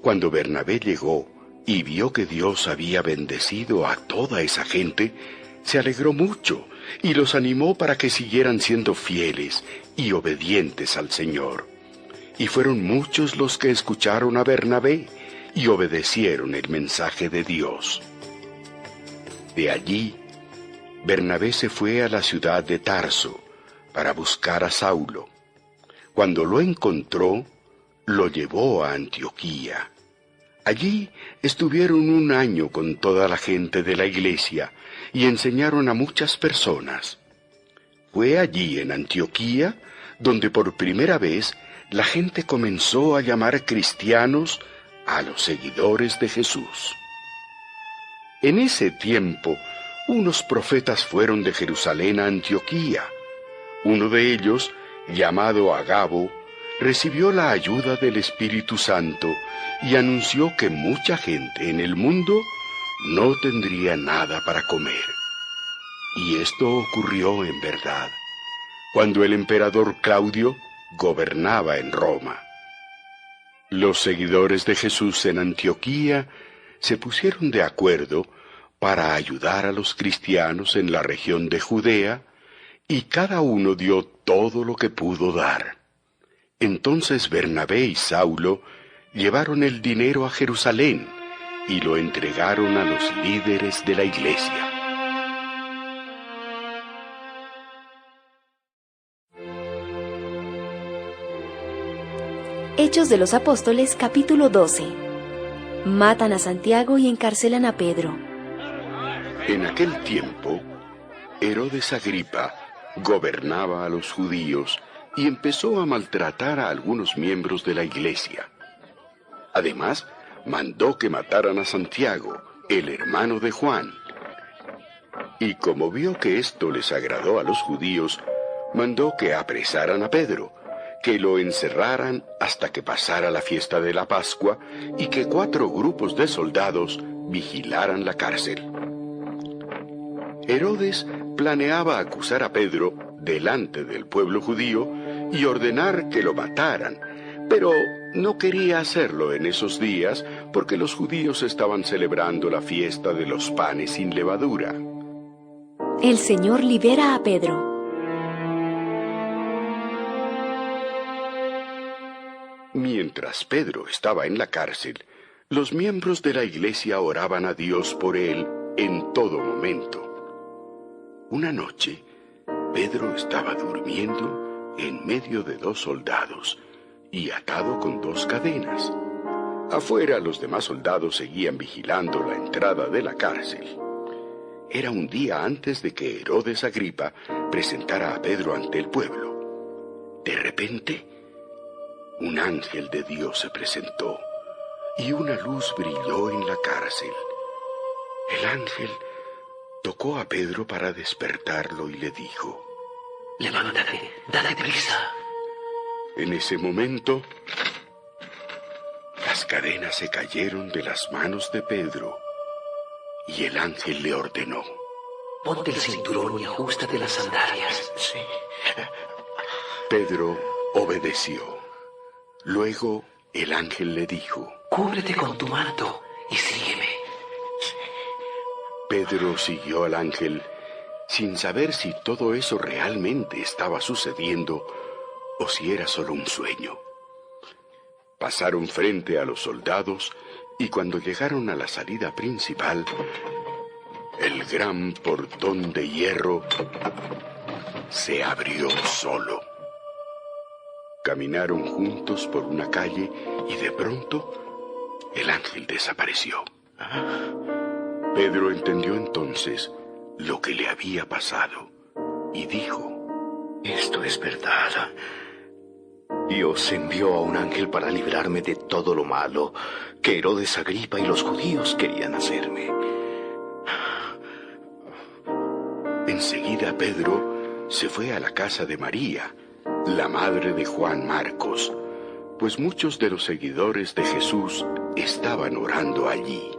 Cuando Bernabé llegó y vio que Dios había bendecido a toda esa gente, se alegró mucho y los animó para que siguieran siendo fieles y obedientes al Señor. Y fueron muchos los que escucharon a Bernabé y obedecieron el mensaje de Dios. De allí, Bernabé se fue a la ciudad de Tarso para buscar a Saulo. Cuando lo encontró, lo llevó a Antioquía. Allí estuvieron 1 año con toda la gente de la iglesia y enseñaron a muchas personas. Fue allí en Antioquía donde por primera vez la gente comenzó a llamar cristianos a los seguidores de Jesús. En ese tiempo, unos profetas fueron de Jerusalén a Antioquía. Uno de ellos, llamado Agabo, recibió la ayuda del Espíritu Santo y anunció que mucha gente en el mundo no tendría nada para comer. Y esto ocurrió en verdad, cuando el emperador Claudio gobernaba en Roma. Los seguidores de Jesús en Antioquía se pusieron de acuerdo para ayudar a los cristianos en la región de Judea, y cada uno dio todo lo que pudo dar. Entonces Bernabé y Saulo llevaron el dinero a Jerusalén y lo entregaron a los líderes de la iglesia. Hechos de los Apóstoles, capítulo 12. Matan a Santiago y encarcelan a Pedro. En aquel tiempo, Herodes Agripa gobernaba a los judíos y empezó a maltratar a algunos miembros de la iglesia. Además, mandó que mataran a Santiago, el hermano de Juan. Y como vio que esto les agradó a los judíos, mandó que apresaran a Pedro, que lo encerraran hasta que pasara la fiesta de la Pascua y que 4 grupos de soldados vigilaran la cárcel. Herodes planeaba acusar a Pedro delante del pueblo judío y ordenar que lo mataran, pero no quería hacerlo en esos días porque los judíos estaban celebrando la fiesta de los panes sin levadura. El Señor libera a Pedro. Mientras Pedro estaba en la cárcel, los miembros de la iglesia oraban a Dios por él en todo momento. Una noche, Pedro estaba durmiendo en medio de 2 soldados y atado con 2 cadenas. Afuera, los demás soldados seguían vigilando la entrada de la cárcel. Era un día antes de que Herodes Agripa presentara a Pedro ante el pueblo. De repente, un ángel de Dios se presentó y una luz brilló en la cárcel. El ángel tocó a Pedro para despertarlo y le dijo: «Levántate, date prisa». En ese momento, las cadenas se cayeron de las manos de Pedro y el ángel le ordenó: «Ponte el cinturón y ajústate las sandalias». Sí. Pedro obedeció. Luego el ángel le dijo: «Cúbrete con tu manto y sígueme». Pedro siguió al ángel sin saber si todo eso realmente estaba sucediendo o si era solo un sueño. Pasaron frente a los soldados y cuando llegaron a la salida principal, el gran portón de hierro se abrió solo. Caminaron juntos por una calle y de pronto el ángel desapareció. Pedro entendió entonces lo que le había pasado y dijo: «Esto es verdad. Dios envió a un ángel para librarme de todo lo malo que Herodes Agripa y los judíos querían hacerme». Enseguida Pedro se fue a la casa de María, la madre de Juan Marcos, pues muchos de los seguidores de Jesús estaban orando allí.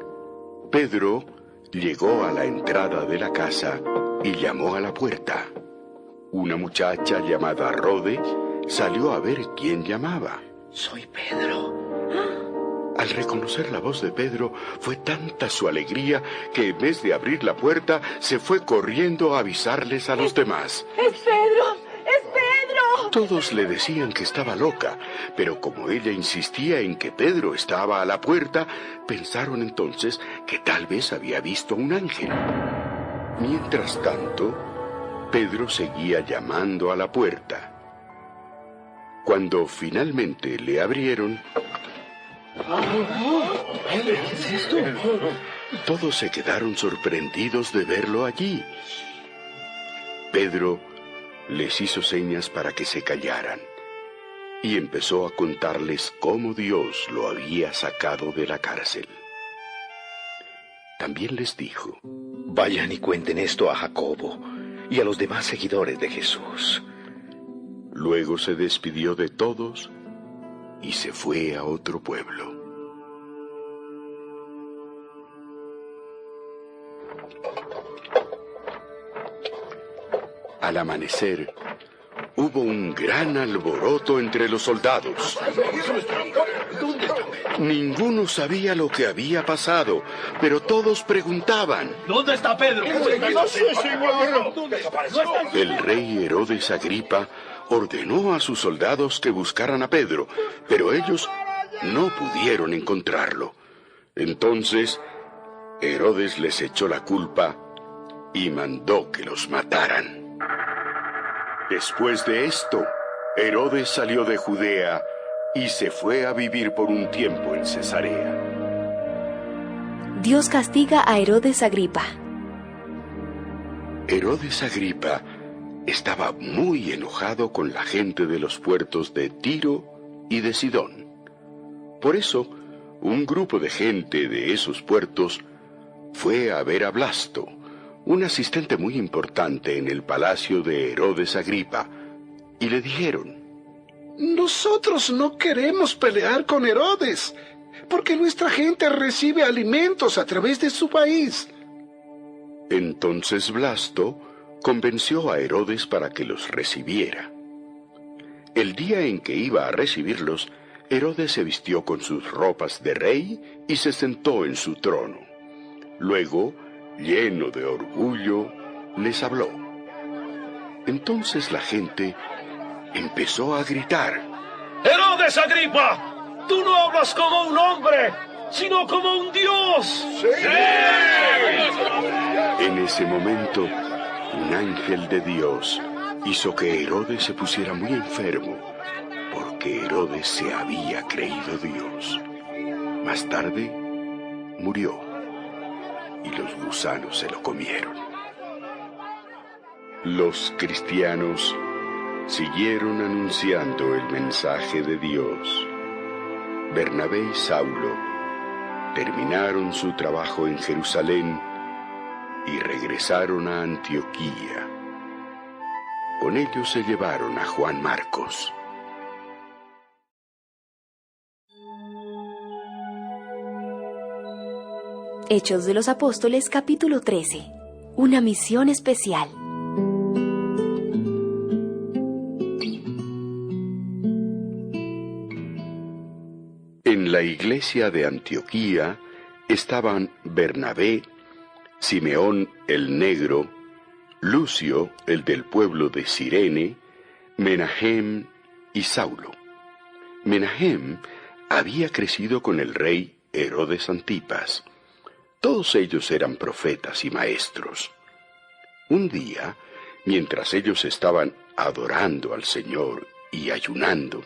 Pedro llegó a la entrada de la casa y llamó a la puerta. Una muchacha llamada Rode salió a ver quién llamaba. «Soy Pedro». Al reconocer la voz de Pedro, fue tanta su alegría que en vez de abrir la puerta, se fue corriendo a avisarles a los demás. ¡Es Pedro! ¡Es Pedro! Todos le decían que estaba loca, pero como ella insistía en que Pedro estaba a la puerta, pensaron entonces que tal vez había visto a un ángel. Mientras tanto, Pedro seguía llamando a la puerta. Cuando finalmente le abrieron, ¿Qué es esto? todos se quedaron sorprendidos de verlo allí. Pedro les hizo señas para que se callaran y empezó a contarles cómo Dios lo había sacado de la cárcel. También les dijo: «Vayan y cuenten esto a Jacobo y a los demás seguidores de Jesús». Luego se despidió de todos y se fue a otro pueblo. Al amanecer, hubo un gran alboroto entre los soldados. Ninguno sabía lo que había pasado, pero todos preguntaban: ¿Dónde está Pedro? No sé, señor. El rey Herodes Agripa ordenó a sus soldados que buscaran a Pedro, pero ellos no pudieron encontrarlo. Entonces, Herodes les echó la culpa y mandó que los mataran. Después de esto, Herodes salió de Judea y se fue a vivir por un tiempo en Cesarea. Dios castiga a Herodes Agripa. Herodes Agripa estaba muy enojado con la gente de los puertos de Tiro y de Sidón. Por eso, un grupo de gente de esos puertos fue a ver a Blasto, un asistente muy importante en el palacio de Herodes Agripa, y le dijeron: nosotros no queremos pelear con Herodes, porque nuestra gente recibe alimentos a través de su país. Entonces Blasto convenció a Herodes para que los recibiera. El día en que iba a recibirlos, Herodes se vistió con sus ropas de rey y se sentó en su trono. Luego, lleno de orgullo, les habló. Entonces la gente empezó a gritar: ¡Herodes Agripa! ¡Tú no hablas como un hombre, sino como un dios! ¡Sí! En ese momento, un ángel de Dios hizo que Herodes se pusiera muy enfermo, porque Herodes se había creído Dios. Más tarde, murió, y los gusanos se lo comieron. Los cristianos siguieron anunciando el mensaje de Dios. Bernabé y Saulo terminaron su trabajo en Jerusalén y regresaron a Antioquía. Con ellos se llevaron a Juan Marcos. Hechos de los Apóstoles, capítulo 13. Una misión especial. En la iglesia de Antioquía estaban Bernabé, Simeón el Negro, Lucio, el del pueblo de Cirene, Menahem y Saulo. Menahem había crecido con el rey Herodes Antipas. Todos ellos eran profetas y maestros. Un día, mientras ellos estaban adorando al Señor y ayunando,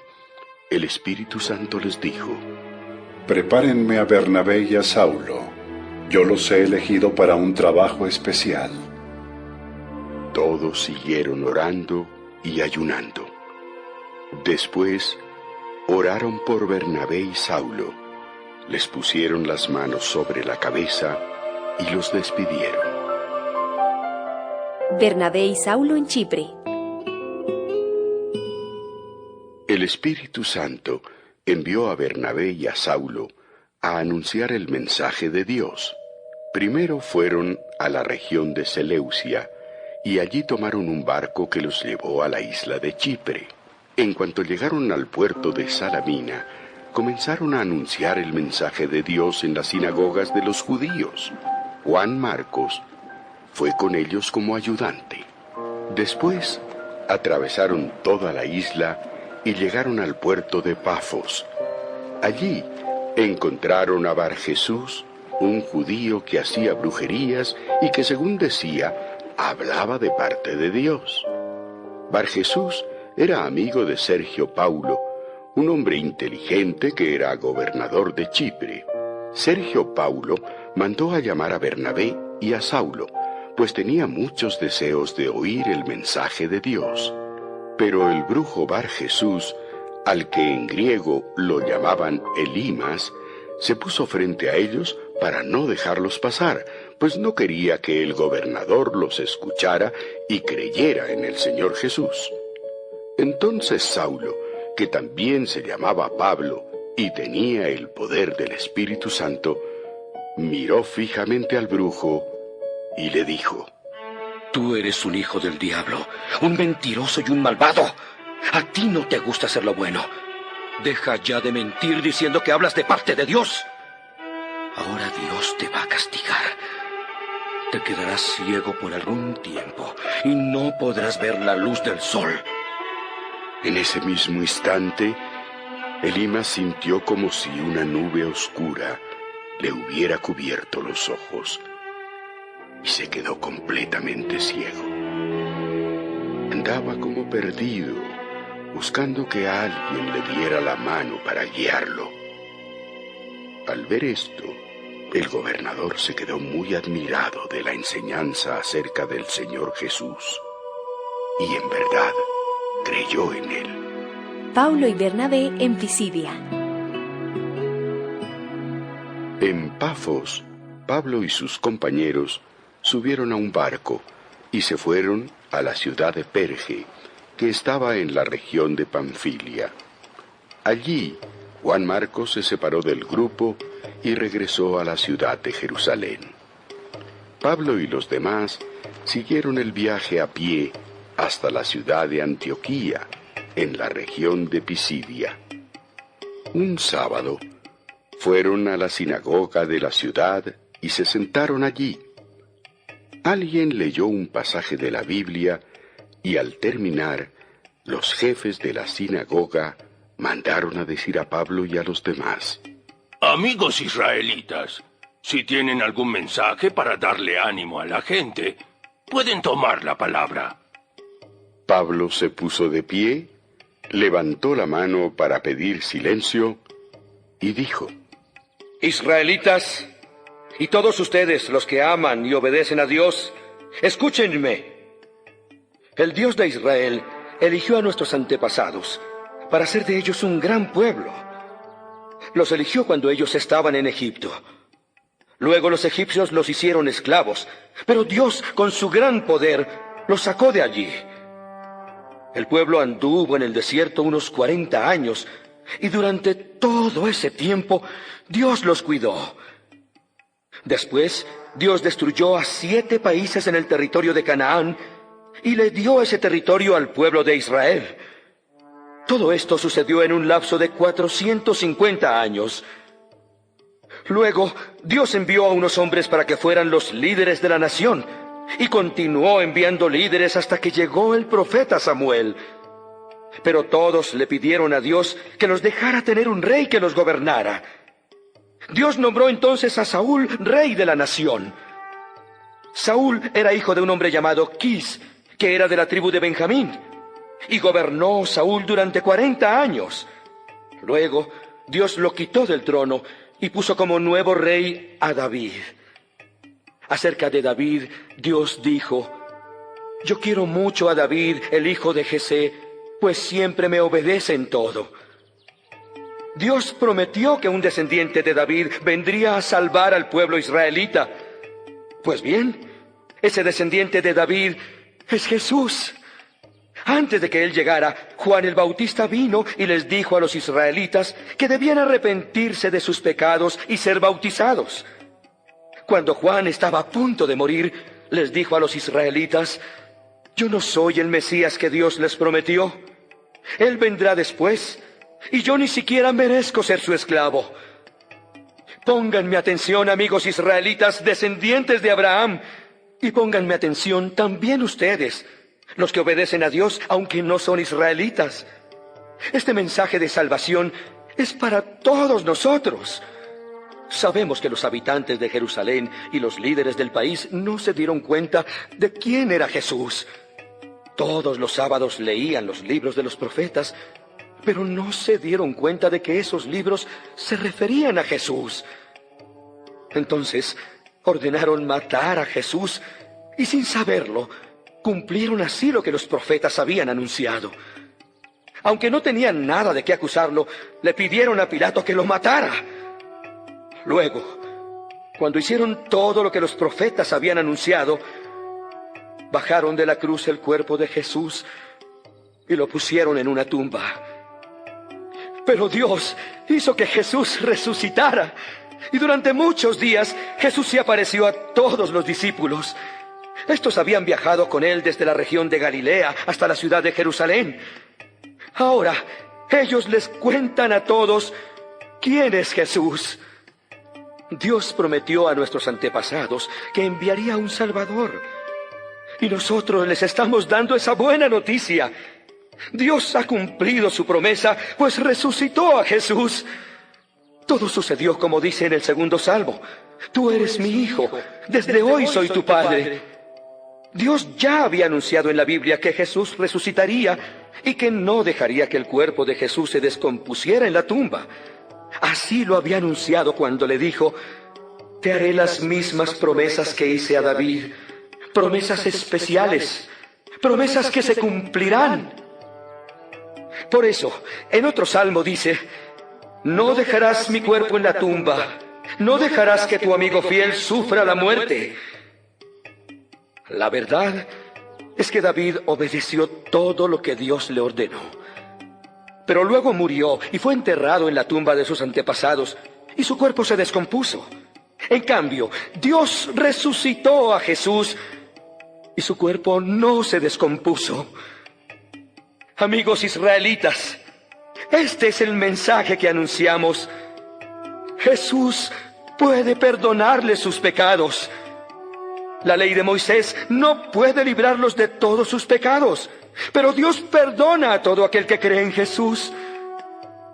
el Espíritu Santo les dijo: prepárenme a Bernabé y a Saulo. Yo los he elegido para un trabajo especial. Todos siguieron orando y ayunando. Después, oraron por Bernabé y Saulo, les pusieron las manos sobre la cabeza y los despidieron. Bernabé y Saulo en Chipre. El Espíritu Santo envió a Bernabé y a Saulo a anunciar el mensaje de Dios. Primero fueron a la región de Seleucia, y allí tomaron un barco que los llevó a la isla de Chipre. En cuanto llegaron al puerto de Salamina, comenzaron a anunciar el mensaje de Dios en las sinagogas de los judíos. Juan Marcos fue con ellos como ayudante. Después atravesaron toda la isla y llegaron al puerto de Pafos. Allí encontraron a Barjesús, un judío que hacía brujerías y que, según decía, hablaba de parte de Dios. Barjesús era amigo de Sergio Paulo, un hombre inteligente que era gobernador de Chipre. Sergio Paulo mandó a llamar a Bernabé y a Saulo, pues tenía muchos deseos de oír el mensaje de Dios. Pero el brujo Barjesús, al que en griego lo llamaban Elimas, se puso frente a ellos para no dejarlos pasar, pues no quería que el gobernador los escuchara y creyera en el Señor Jesús. Entonces Saulo, que también se llamaba Pablo y tenía el poder del Espíritu Santo, miró fijamente al brujo y le dijo: Tú eres un hijo del diablo, un mentiroso y un malvado. A ti no te gusta hacer lo bueno. Deja ya de mentir diciendo que hablas de parte de Dios. Ahora Dios te va a castigar. Te quedarás ciego por algún tiempo y no podrás ver la luz del sol. En ese mismo instante, Elimas sintió como si una nube oscura le hubiera cubierto los ojos y se quedó completamente ciego. Andaba como perdido, buscando que alguien le diera la mano para guiarlo. Al ver esto, el gobernador se quedó muy admirado de la enseñanza acerca del Señor Jesús, y en verdad creyó en él. Pablo y Bernabé en Pisidia. En Pafos, Pablo y sus compañeros subieron a un barco y se fueron a la ciudad de Perge, que estaba en la región de Panfilia. Allí, Juan Marcos se separó del grupo y regresó a la ciudad de Jerusalén. Pablo y los demás siguieron el viaje a pie hasta la ciudad de Antioquía, en la región de Pisidia. Un sábado, fueron a la sinagoga de la ciudad y se sentaron allí. Alguien leyó un pasaje de la Biblia y al terminar, los jefes de la sinagoga mandaron a decir a Pablo y a los demás: Amigos israelitas, si tienen algún mensaje para darle ánimo a la gente, pueden tomar la palabra. Pablo se puso de pie, levantó la mano para pedir silencio y dijo: Israelitas, y todos ustedes los que aman y obedecen a Dios, escúchenme. El Dios de Israel eligió a nuestros antepasados para hacer de ellos un gran pueblo. Los eligió cuando ellos estaban en Egipto. Luego los egipcios los hicieron esclavos, pero Dios, con su gran poder, los sacó de allí. El pueblo anduvo en el desierto unos 40 años, y durante todo ese tiempo, Dios los cuidó. Después, Dios destruyó a 7 países en el territorio de Canaán, y le dio ese territorio al pueblo de Israel. Todo esto sucedió en un lapso de 450 años. Luego, Dios envió a unos hombres para que fueran los líderes de la nación, y continuó enviando líderes hasta que llegó el profeta Samuel. Pero todos le pidieron a Dios que los dejara tener un rey que los gobernara. Dios nombró entonces a Saúl rey de la nación. Saúl era hijo de un hombre llamado Quis, que era de la tribu de Benjamín, y gobernó Saúl durante 40 años. Luego, Dios lo quitó del trono y puso como nuevo rey a David. Acerca de David, Dios dijo: Yo quiero mucho a David, el hijo de Jesé, pues siempre me obedece en todo. Dios prometió que un descendiente de David vendría a salvar al pueblo israelita. Pues bien, ese descendiente de David es Jesús. Antes de que él llegara, Juan el Bautista vino y les dijo a los israelitas que debían arrepentirse de sus pecados y ser bautizados. Cuando Juan estaba a punto de morir, les dijo a los israelitas: Yo no soy el Mesías que Dios les prometió. Él vendrá después, y yo ni siquiera merezco ser su esclavo. Pónganme atención, amigos israelitas, descendientes de Abraham, y pónganme atención también ustedes, los que obedecen a Dios aunque no son israelitas. Este mensaje de salvación es para todos nosotros. Sabemos que los habitantes de Jerusalén y los líderes del país no se dieron cuenta de quién era Jesús. Todos los sábados leían los libros de los profetas, pero no se dieron cuenta de que esos libros se referían a Jesús. Entonces ordenaron matar a Jesús y, sin saberlo, cumplieron así lo que los profetas habían anunciado. Aunque no tenían nada de qué acusarlo, le pidieron a Pilato que lo matara. Luego, cuando hicieron todo lo que los profetas habían anunciado, bajaron de la cruz el cuerpo de Jesús y lo pusieron en una tumba. Pero Dios hizo que Jesús resucitara, y durante muchos días Jesús se apareció a todos los discípulos. Estos habían viajado con él desde la región de Galilea hasta la ciudad de Jerusalén. Ahora, ellos les cuentan a todos quién es Jesús. Dios prometió a nuestros antepasados que enviaría un Salvador. Y nosotros les estamos dando esa buena noticia. Dios ha cumplido su promesa, pues resucitó a Jesús. Todo sucedió como dice en el segundo salmo: Tú eres mi hijo, desde hoy soy tu padre. Dios ya había anunciado en la Biblia que Jesús resucitaría, y que no dejaría que el cuerpo de Jesús se descompusiera en la tumba. Así lo había anunciado cuando le dijo: te haré las mismas promesas que hice a David, promesas especiales, promesas que se cumplirán. Por eso, en otro salmo dice: no dejarás mi cuerpo en la tumba, no dejarás que tu amigo fiel sufra la muerte. La verdad es que David obedeció todo lo que Dios le ordenó. Pero luego murió y fue enterrado en la tumba de sus antepasados, y su cuerpo se descompuso. En cambio, Dios resucitó a Jesús, y su cuerpo no se descompuso. Amigos israelitas, este es el mensaje que anunciamos. Jesús puede perdonarles sus pecados. La ley de Moisés no puede librarlos de todos sus pecados, pero Dios perdona a todo aquel que cree en Jesús.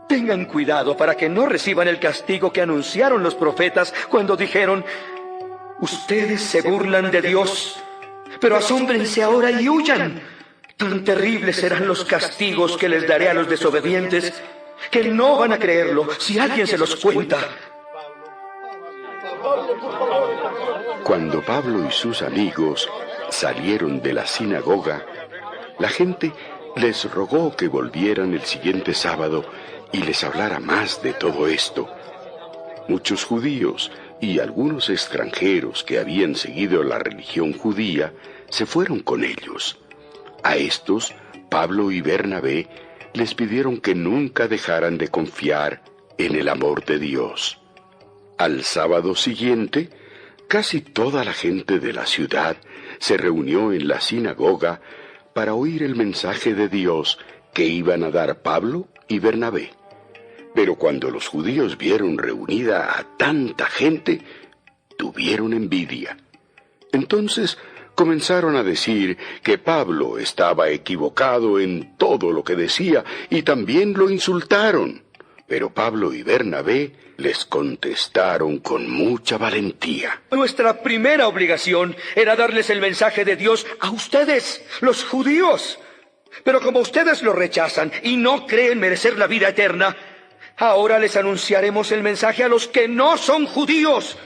Tengan cuidado para que no reciban el castigo que anunciaron los profetas cuando dijeron: ustedes se burlan de Dios, pero asómbrense ahora y huyan. Tan terribles serán los castigos que les daré a los desobedientes, que no van a creerlo si alguien se los cuenta. Cuando Pablo y sus amigos salieron de la sinagoga, la gente les rogó que volvieran el siguiente sábado y les hablara más de todo esto. Muchos judíos y algunos extranjeros que habían seguido la religión judía se fueron con ellos. A estos, Pablo y Bernabé les pidieron que nunca dejaran de confiar en el amor de Dios. Al sábado siguiente, casi toda la gente de la ciudad se reunió en la sinagoga para oír el mensaje de Dios que iban a dar Pablo y Bernabé. Pero cuando los judíos vieron reunida a tanta gente, tuvieron envidia. Entonces comenzaron a decir que Pablo estaba equivocado en todo lo que decía y también lo insultaron. Pero Pablo y Bernabé les contestaron con mucha valentía. Nuestra primera obligación era darles el mensaje de Dios a ustedes, los judíos. Pero como ustedes lo rechazan y no creen merecer la vida eterna, ahora les anunciaremos el mensaje a los que no son judíos.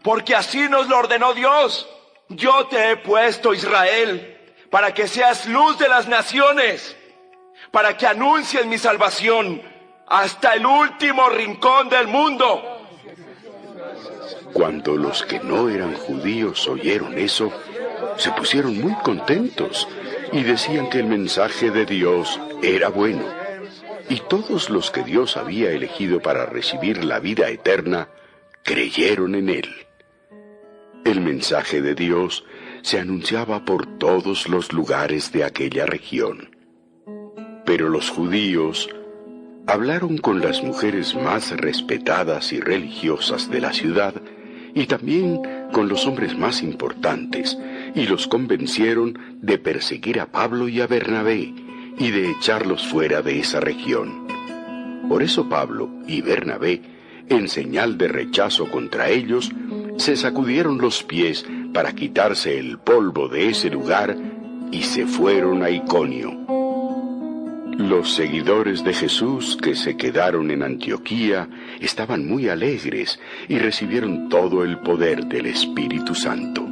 Porque así nos lo ordenó Dios. Yo te he puesto, Israel, para que seas luz de las naciones, para que anuncies mi salvación hasta el último rincón del mundo. Cuando los que no eran judíos oyeron eso, se pusieron muy contentos y decían que el mensaje de Dios era bueno. Y todos los que Dios había elegido para recibir la vida eterna, creyeron en él. El mensaje de Dios se anunciaba por todos los lugares de aquella región. Pero los judíos hablaron con las mujeres más respetadas y religiosas de la ciudad y también con los hombres más importantes, y los convencieron de perseguir a Pablo y a Bernabé y de echarlos fuera de esa región. Por eso Pablo y Bernabé, en señal de rechazo contra ellos, se sacudieron los pies para quitarse el polvo de ese lugar y se fueron a Iconio. Los seguidores de Jesús que se quedaron en Antioquía estaban muy alegres y recibieron todo el poder del Espíritu Santo.